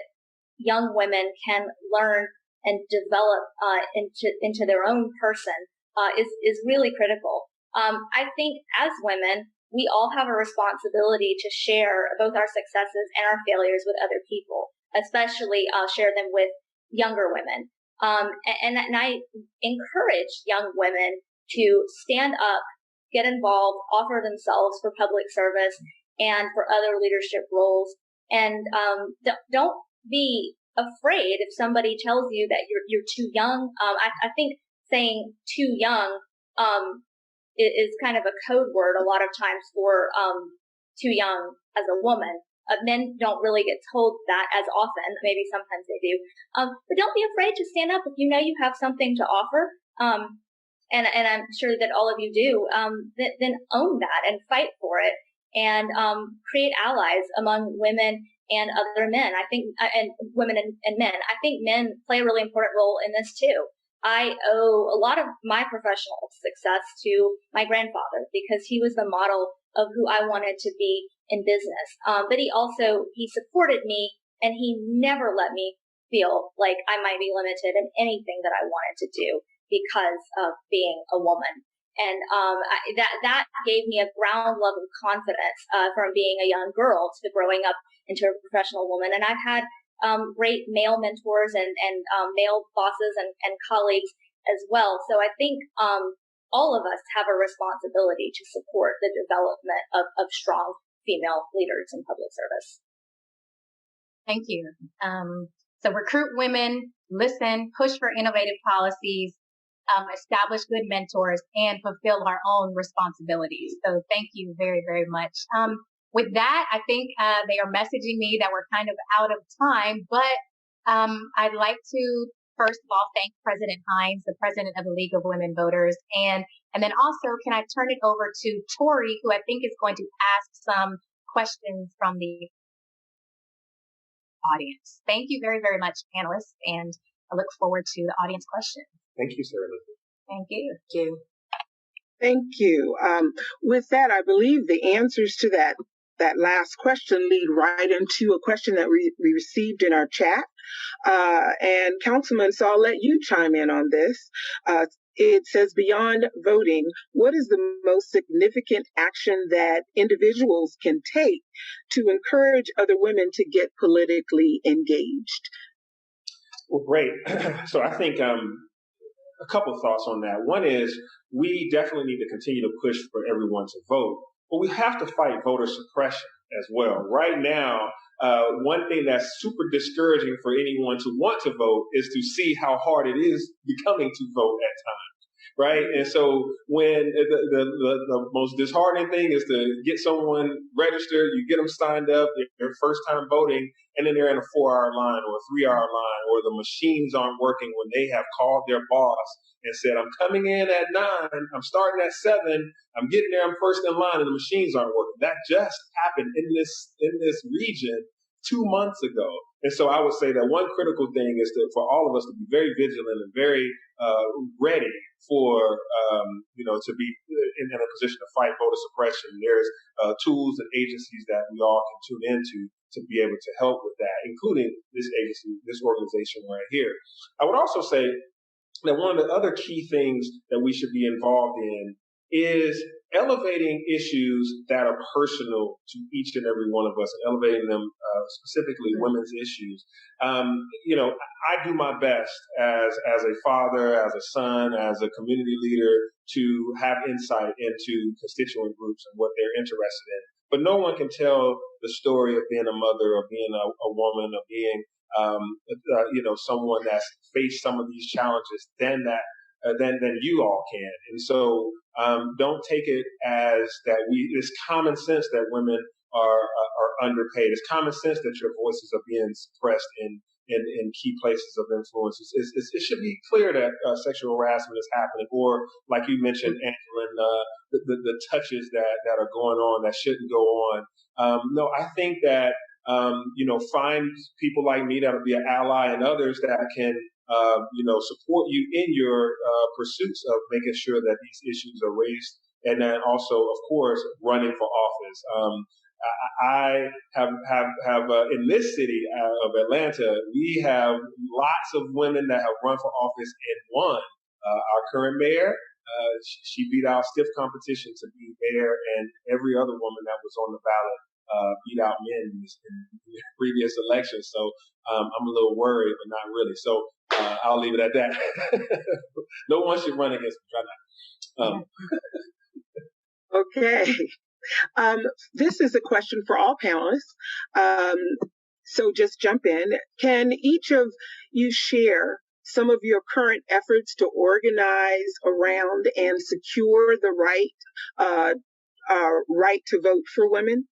Speaker 4: young women can learn and develop into their own person is really critical. I think as women, we all have a responsibility to share both our successes and our failures with other people, especially share them with younger women. And I encourage young women to stand up, get involved, offer themselves for public service and for other leadership roles. And don't be afraid if somebody tells you that you're too young. I think saying too young is kind of a code word a lot of times for too young as a woman. Men don't really get told that as often. Maybe sometimes they do. But don't be afraid to stand up if you know you have something to offer. And I'm sure that all of you do. Then own that and fight for it, and create allies among women and other men. I think, and women and men. I think men play a really important role in this too. I owe a lot of my professional success to my grandfather because he was the model of who I wanted to be in business. But he supported me, and he never let me feel like I might be limited in anything that I wanted to do because of being a woman. And that gave me a ground level confidence from being a young girl to growing up into a professional woman. And I've had great male mentors and male bosses and colleagues as well. So I think all of us have a responsibility to support the development of strong female leaders in public service.
Speaker 2: Thank you. So recruit women, listen, push for innovative policies, establish good mentors, and fulfill our own responsibilities. So thank you very, very much. With that, I think they are messaging me that we're kind of out of time, but I'd like to first of all thank President Hines, the president of the League of Women Voters, and then also can I turn it over to Tori, who I think is going to ask some questions from the audience. Thank you very, very much, panelists, and I look forward to the audience questions.
Speaker 5: Thank you, Sarah.
Speaker 2: Thank you.
Speaker 3: Thank you.
Speaker 6: Thank you. With that, I believe the answers to that last question lead right into a question that we received in our chat. And Councilman, so I'll let you chime in on this. It says, beyond voting, what is the most significant action that individuals can take to encourage other women to get politically engaged?
Speaker 5: Well, great. So I think a couple of thoughts on that. One is we definitely need to continue to push for everyone to vote, but we have to fight voter suppression as well. Right now, one thing that's super discouraging for anyone to want to vote is to see how hard it is becoming to vote at times. Right. And so when the most disheartening thing is to get someone registered, you get them signed up, their first time voting, and then they're in a 4-hour line or a 3-hour line, or the machines aren't working when they have called their boss and said, I'm coming in at 9, I'm starting at 7, I'm getting there, I'm first in line, and the machines aren't working. That just happened in this region 2 months ago. And so I would say that one critical thing is for all of us to be very vigilant and very ready for, to be in a position to fight voter suppression. There's tools and agencies that we all can tune into to be able to help with that, including this agency, this organization right here. I would also say that one of the other key things that we should be involved in is elevating issues that are personal to each and every one of us, and elevating them, specifically women's issues. I do my best as a father, as a son, as a community leader to have insight into constituent groups and what they're interested in. But no one can tell the story of being a mother, or being a woman, or being someone that's faced some of these challenges than you all can. And so don't take it as that it's common sense that women are underpaid. It's common sense that your voices are being suppressed in key places of influence. It should be clear that sexual harassment is happening, or like you mentioned, Angela, the touches that are going on that shouldn't go on. No, I think that find people like me that'll be an ally, and others that can support you in your pursuits of making sure that these issues are raised, and then also, of course, running for office. I have in this city of Atlanta, we have lots of women that have run for office and won. Our current mayor, she beat out stiff competition to be mayor, and every other woman that was on the ballot beat out men in the previous election. So I'm a little worried, but not really. So I'll leave it at that. No one should run against me. Try not.
Speaker 6: Okay. This is a question for all panelists. So just jump in. Can each of you share some of your current efforts to organize around and secure the right to vote for women?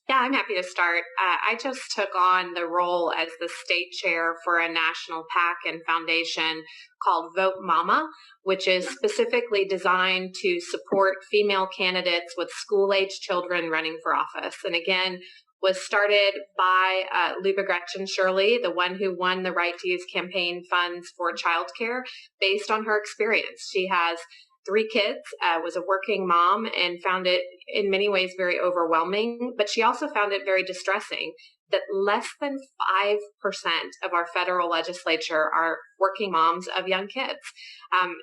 Speaker 3: Yeah, I'm happy to start. I just took on the role as the state chair for a national PAC and foundation called Vote Mama, which is specifically designed to support female candidates with school-age children running for office. And again, was started by Luba Gretchen Shirley, the one who won the right to use campaign funds for childcare based on her experience. She has 3 kids, was a working mom, and found it in many ways very overwhelming. But she also found it very distressing that less than 5% of our federal legislature are working moms of young kids.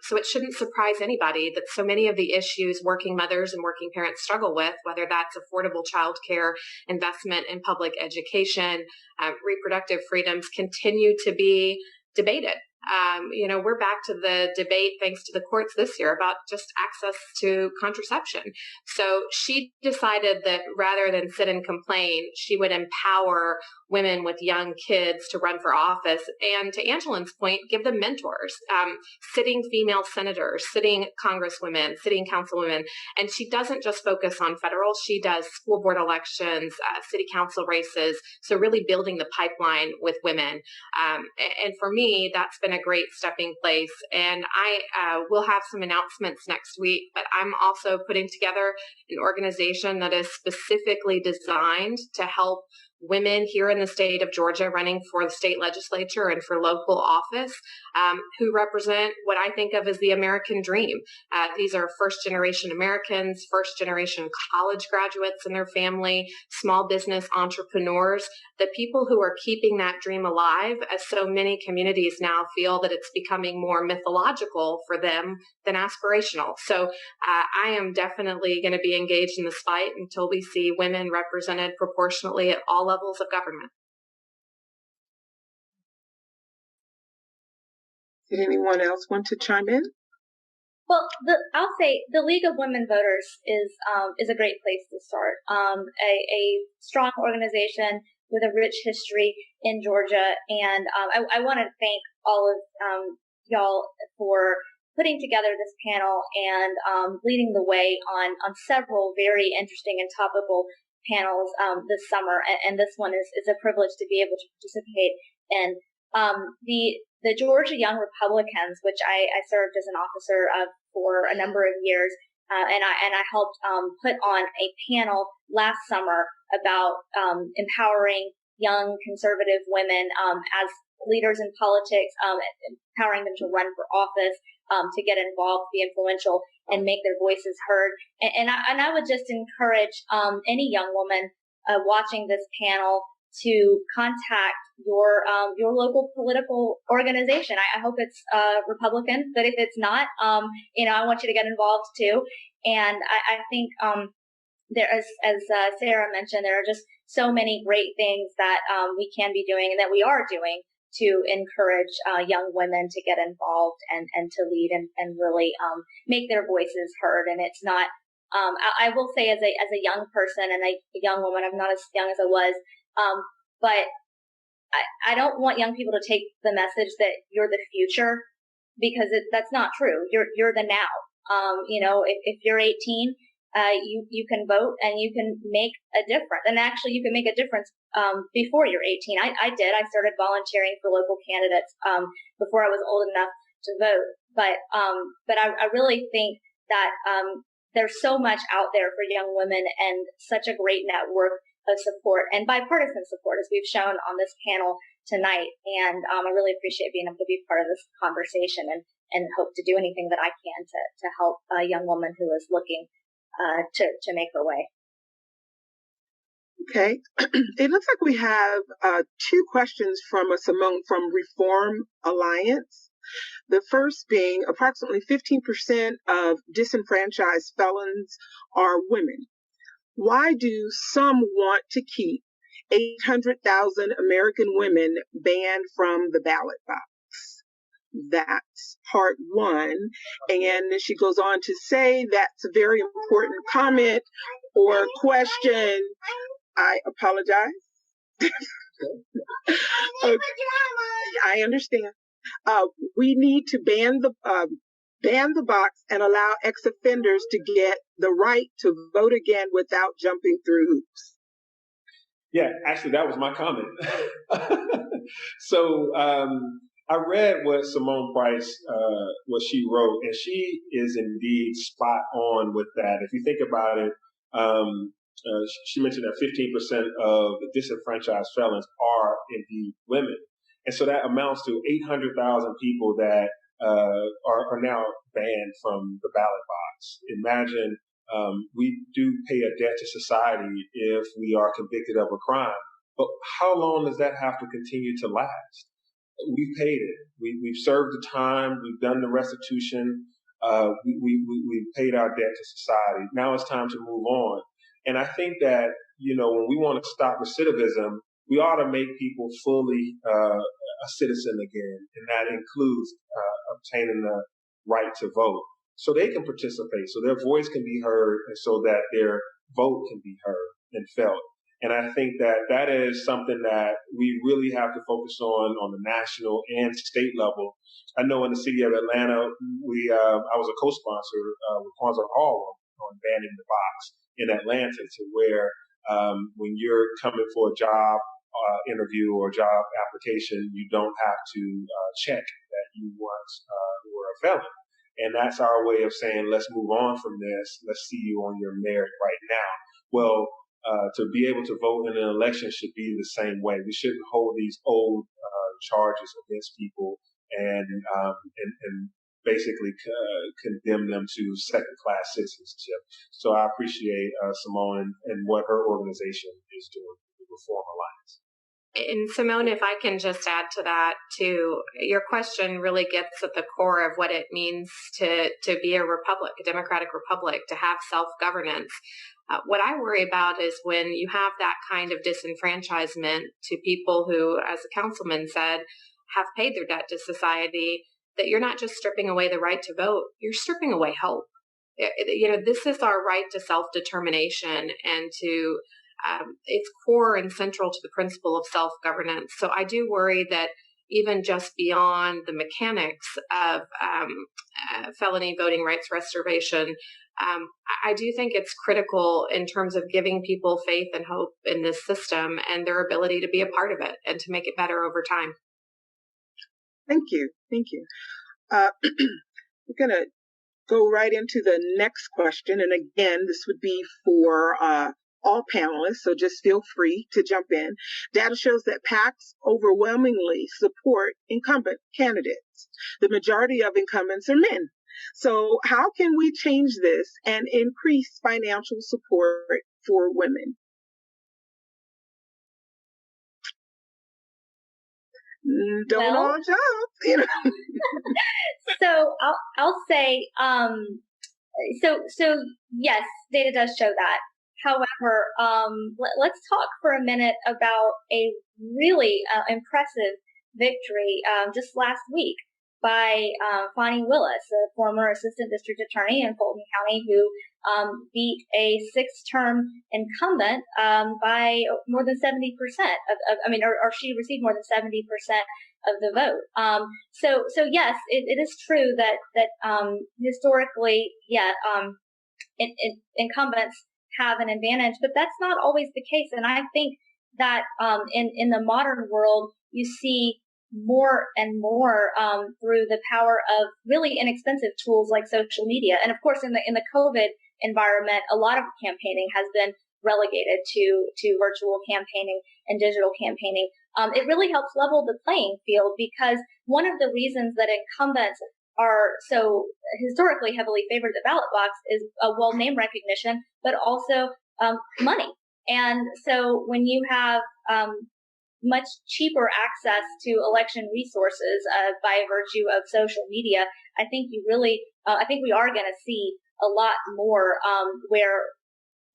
Speaker 3: So it shouldn't surprise anybody that so many of the issues working mothers and working parents struggle with, whether that's affordable childcare, investment in public education, reproductive freedoms, continue to be debated We're back to the debate, thanks to the courts this year, about just access to contraception. So she decided that rather than sit and complain, she would empower women with young kids to run for office. And to Angelin's point, give them mentors, sitting female senators, sitting congresswomen, sitting councilwomen. And she doesn't just focus on federal, she does school board elections, city council races. So really building the pipeline with women. And for me, that's been a great stepping place. And I will have some announcements next week, but I'm also putting together an organization that is specifically designed to help women here in the state of Georgia running for the state legislature and for local office who represent what I think of as the American dream. These are first-generation Americans, first-generation college graduates and their family, small business entrepreneurs, the people who are keeping that dream alive, as so many communities now feel that it's becoming more mythological for them than aspirational. So I am definitely going to be engaged in this fight until we see women represented proportionately at all levels of government.
Speaker 6: Did anyone else want to chime in?
Speaker 4: Well, I'll say the League of Women Voters is a great place to start. A strong organization with a rich history in Georgia, and I want to thank all of y'all for putting together this panel and leading the way on several very interesting and topical panels this summer. And this one is a privilege to be able to participate in. The Georgia Young Republicans, which I served as an officer of for a number of years, and I helped put on a panel last summer about empowering young conservative women as leaders in politics, empowering them to run for office, to get involved, be influential, and make their voices heard. And I would just encourage any young woman watching this panel to contact your local political organization. I hope it's Republican, but if it's not, I want you to get involved too. And I think there, as Sarah mentioned, there are just so many great things that we can be doing and that we are doing to encourage young women to get involved and to lead and really make their voices heard. And it's not, I will say as a young person and a young woman, I'm not as young as I was, but I don't want young people to take the message that you're the future, because that's not true. You're the now. If you're 18, you can vote and you can make a difference. And actually, you can make a difference before you're 18. I did. I started volunteering for local candidates before I was old enough to vote. But I really think that there's so much out there for young women and such a great network of support and bipartisan support, as we've shown on this panel tonight. And I really appreciate being able to be part of this conversation and hope to do anything that I can to help a young woman who is looking to make her way.
Speaker 6: Okay. It looks like we have two questions from Simone from Reform Alliance. The first being approximately 15% of disenfranchised felons are women. Why do some want to keep 800,000 American women banned from the ballot box? That's part one. And she goes on to say that's a very important comment or question. I apologize. Okay. I understand. We need to ban the box and allow ex-offenders to get the right to vote again without jumping through hoops.
Speaker 5: Yeah, actually, that was my comment. So I read what Simone Price, what she wrote, and she is indeed spot on with that. If you think about it, she mentioned that 15% of the disenfranchised felons are indeed women. And so that amounts to 800,000 people that are now banned from the ballot box. Imagine we do pay a debt to society if we are convicted of a crime. But how long does that have to continue to last? We've paid it. We've served the time. We've done the restitution. We've paid our debt to society. Now it's time to move on. And I think that, when we want to stop recidivism, we ought to make people fully a citizen again, and that includes obtaining the right to vote, so they can participate, so their voice can be heard, and so that their vote can be heard and felt. And I think that that is something that we really have to focus on the national and state level. I know in the city of Atlanta, I was a co-sponsor with Kwanzaa Hall on banning the box in Atlanta, to where when you're coming for a job interview or job application, you don't have to check that you once were a felon. And that's our way of saying, let's move on from this. Let's see you on your merit right now. Well, to be able to vote in an election should be the same way. We shouldn't hold these old charges against people and basically condemn them to second-class citizenship. So I appreciate Simone and what her organization is doing, the Reform Alliance.
Speaker 3: And Simone, if I can just add to that too, your question really gets at the core of what it means to be a republic, a democratic republic, to have self-governance. What I worry about is when you have that kind of disenfranchisement to people who, as the councilman said, have paid their debt to society, that you're not just stripping away the right to vote, you're stripping away hope. This is our right to self-determination and to it's core and central to the principle of self-governance. So I do worry that even just beyond the mechanics of felony voting rights restoration, I do think it's critical in terms of giving people faith and hope in this system and their ability to be a part of it and to make it better over time.
Speaker 6: Thank you. Thank you. We're going to go right into the next question. And again, this would be for all panelists, so just feel free to jump in. Data shows that PACs overwhelmingly support incumbent candidates. The majority of incumbents are men. So how can we change this and increase financial support for women? Don't all jump,
Speaker 4: So I'll say, so yes, data does show that. However, let's talk for a minute about a really impressive victory just last week by Fani Willis, a former assistant district attorney in Fulton County, who beat a six-term incumbent by more than 70% or she received more than 70% of the vote. So yes, it is true that historically, incumbents have an advantage, but that's not always the case. And I think that in the modern world, you see more and more through the power of really inexpensive tools like social media. And of course, in the COVID environment, a lot of campaigning has been relegated to virtual campaigning and digital campaigning. It really helps level the playing field, because one of the reasons that incumbents are so historically heavily favored the ballot box is name recognition, but also money. And so when you have much cheaper access to election resources by virtue of social media, I think we are going to see a lot more where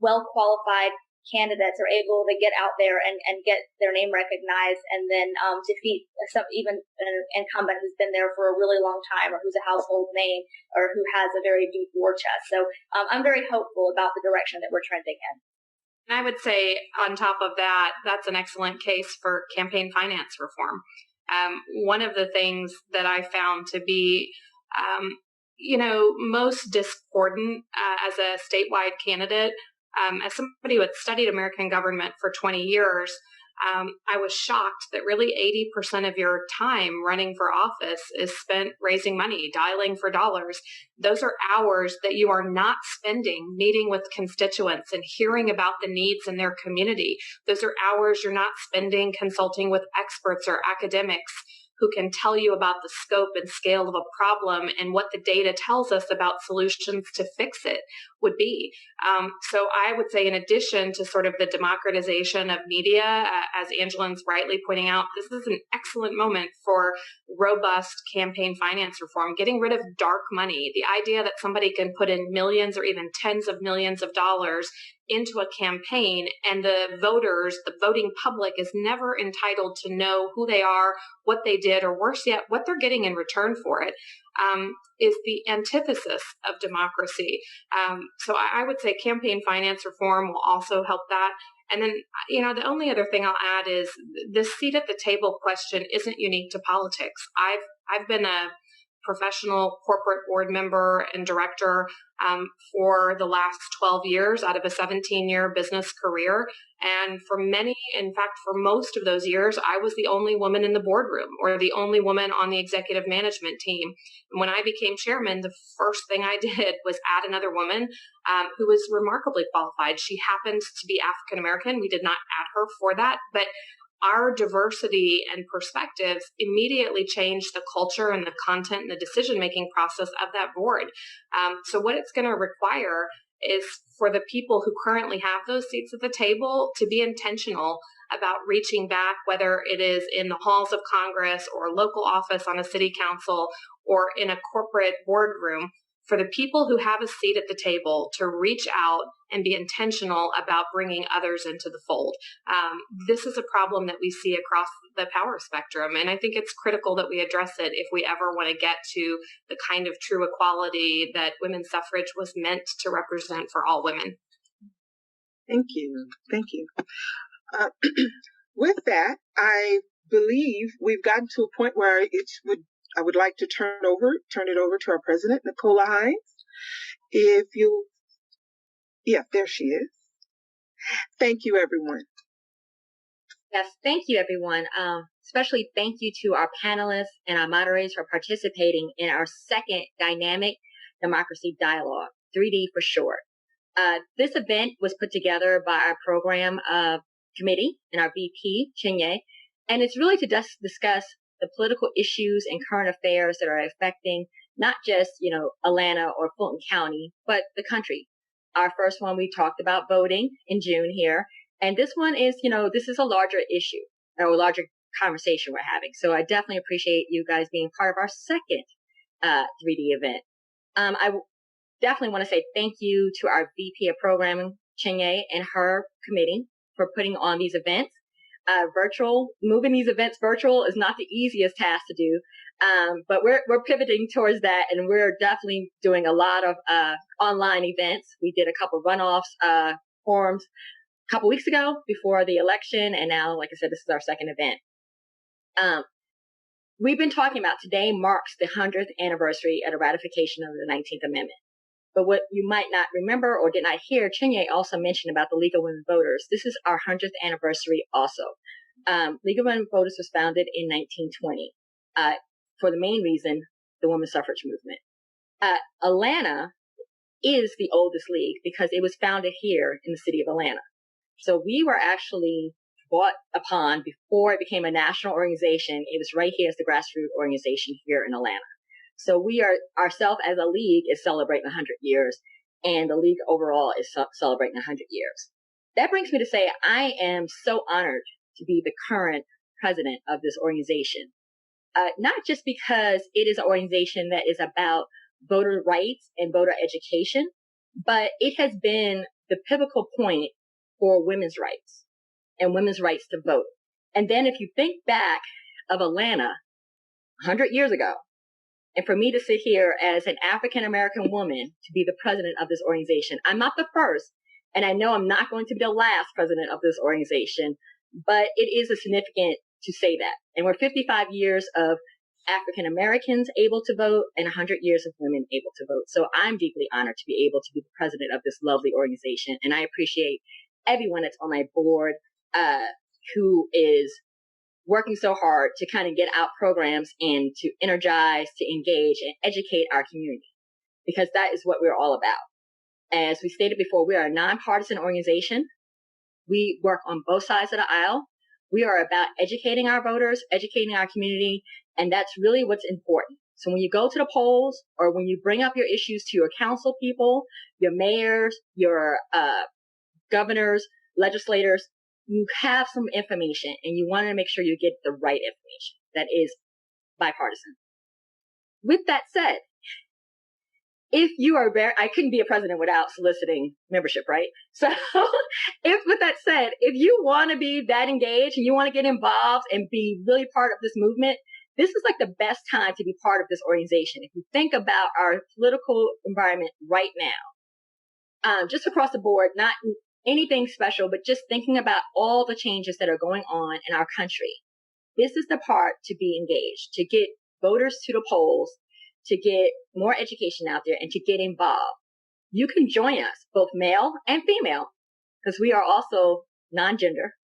Speaker 4: well-qualified candidates are able to get out there and get their name recognized, and then defeat even an incumbent who's been there for a really long time, or who's a household name, or who has a very deep war chest. So I'm very hopeful about the direction that we're trending in.
Speaker 3: And I would say on top of that, that's an excellent case for campaign finance reform. One of the things that I found to be most discordant as a statewide candidate, as somebody who had studied American government for 20 years, I was shocked that really 80% of your time running for office is spent raising money, dialing for dollars. Those are hours that you are not spending meeting with constituents and hearing about the needs in their community. Those are hours you're not spending consulting with experts or academics who can tell you about the scope and scale of a problem and what the data tells us about solutions to fix it. would be. So I would say, in addition to sort of the democratization of media, as Angelin's rightly pointing out, this is an excellent moment for robust campaign finance reform, getting rid of dark money. The idea that somebody can put in millions or even tens of millions of dollars into a campaign and the voters, the voting public, is never entitled to know who they are, what they did, or worse yet, what they're getting in return for it, is the antithesis of democracy. So I would say campaign finance reform will also help that. And then, the only other thing I'll add is this seat at the table question isn't unique to politics. I've been a professional corporate board member and director for the last 12 years out of a 17-year business career. And for most of those years, I was the only woman in the boardroom or the only woman on the executive management team. And when I became chairman, the first thing I did was add another woman who was remarkably qualified. She happened to be African American. We did not add her for that, but our diversity and perspectives immediately changed the culture and the content and the decision-making process of that board. So what it's going to require is for the people who currently have those seats at the table to be intentional about reaching back, whether it is in the halls of Congress or a local office on a city council or in a corporate boardroom, for the people who have a seat at the table to reach out and be intentional about bringing others into the fold. This is a problem that we see across the power spectrum, and I think it's critical that we address it if we ever want to get to the kind of true equality that women's suffrage was meant to represent for all women.
Speaker 6: Thank you. Thank you. With that, I believe we've gotten to a point where I would like to turn it over to our president, Nicola Hines. There she is. Thank you, everyone.
Speaker 7: Yes, thank you, everyone. Especially thank you to our panelists and our moderators for participating in our second Dynamic Democracy Dialogue, 3D for short. This event was put together by our program committee and our VP, Chinye, and it's really to discuss the political issues and current affairs that are affecting not just, Atlanta or Fulton County, but the country. Our first one, we talked about voting in June here. And this one is, this is a larger issue or a larger conversation we're having. So I definitely appreciate you guys being part of our second 3D event. I definitely want to say thank you to our VP of Programming, Chinye, and her committee for putting on these events. Moving these events virtual is not the easiest task to do. But we're pivoting towards that, and we're definitely doing a lot of online events. We did a couple of runoffs, forums a couple weeks ago before the election, and now, like I said, this is our second event. We've been talking about today marks the 100th anniversary of the ratification of the 19th Amendment. But what you might not remember or did not hear, Chinye also mentioned about the League of Women Voters. This is our 100th anniversary also. League of Women Voters was founded in 1920 for the main reason, the women's suffrage movement. Atlanta is the oldest league because it was founded here in the city of Atlanta. So we were actually brought upon before it became a national organization. It was right here as the grassroots organization here in Atlanta. So we are ourselves as a league is celebrating 100 years, and the league overall is celebrating 100 years. That brings me to say I am so honored to be the current president of this organization. Not just because it is an organization that is about voter rights and voter education, but it has been the pivotal point for women's rights and women's rights to vote. And then if you think back of Atlanta 100 years ago, and for me to sit here as an African American woman to be the president of this organization, I'm not the first, and I know I'm not going to be the last president of this organization, but it is a significant to say that. And we're 55 years of African Americans able to vote and 100 years of women able to vote. So I'm deeply honored to be able to be the president of this lovely organization. And I appreciate everyone that's on my board who is working so hard to kind of get out programs and to energize, to engage, and educate our community, because that is what we're all about. As we stated before, we are a nonpartisan organization. We work on both sides of the aisle. We are about educating our voters, educating our community, and that's really what's important. So when you go to the polls or when you bring up your issues to your council people, your mayors, your governors, legislators, you have some information and you want to make sure you get the right information that is bipartisan. With that said, if you are I couldn't be a president without soliciting membership, right? So with that said, if you want to be that engaged and you want to get involved and be really part of this movement, this is like the best time to be part of this organization. If you think about our political environment right now, just across the board, not anything special, but just thinking about all the changes that are going on in our country. This is the part to be engaged, to get voters to the polls, to get more education out there and to get involved. You can join us, both male and female, because we are also non-gender.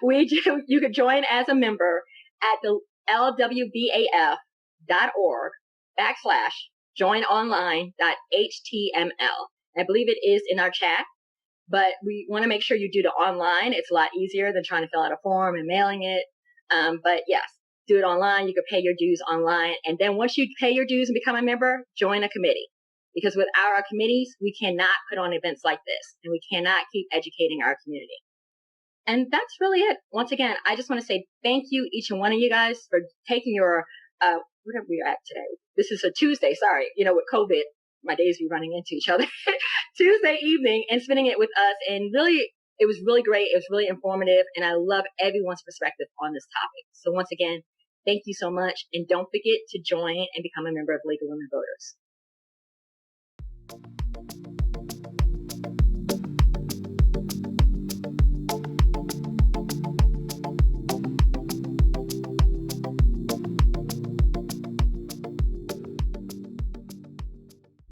Speaker 7: You could join as a member at the lwbaf.org/joinonline.html. I believe it is in our chat, but we want to make sure you do the online. It's a lot easier than trying to fill out a form and mailing it. But yes, do it online. You can pay your dues online. And then once you pay your dues and become a member, join a committee. Because without our committees, we cannot put on events like this, and we cannot keep educating our community. And that's really it. Once again, I just want to say thank you, each and one of you guys, for taking your, what are we at today? This is a Tuesday, sorry. With COVID, my days be running into each other. Tuesday evening and spending it with us. And really, it was really great. It was really informative. And I love everyone's perspective on this topic. So once again, thank you so much. And don't forget to join and become a member of League of Women Voters.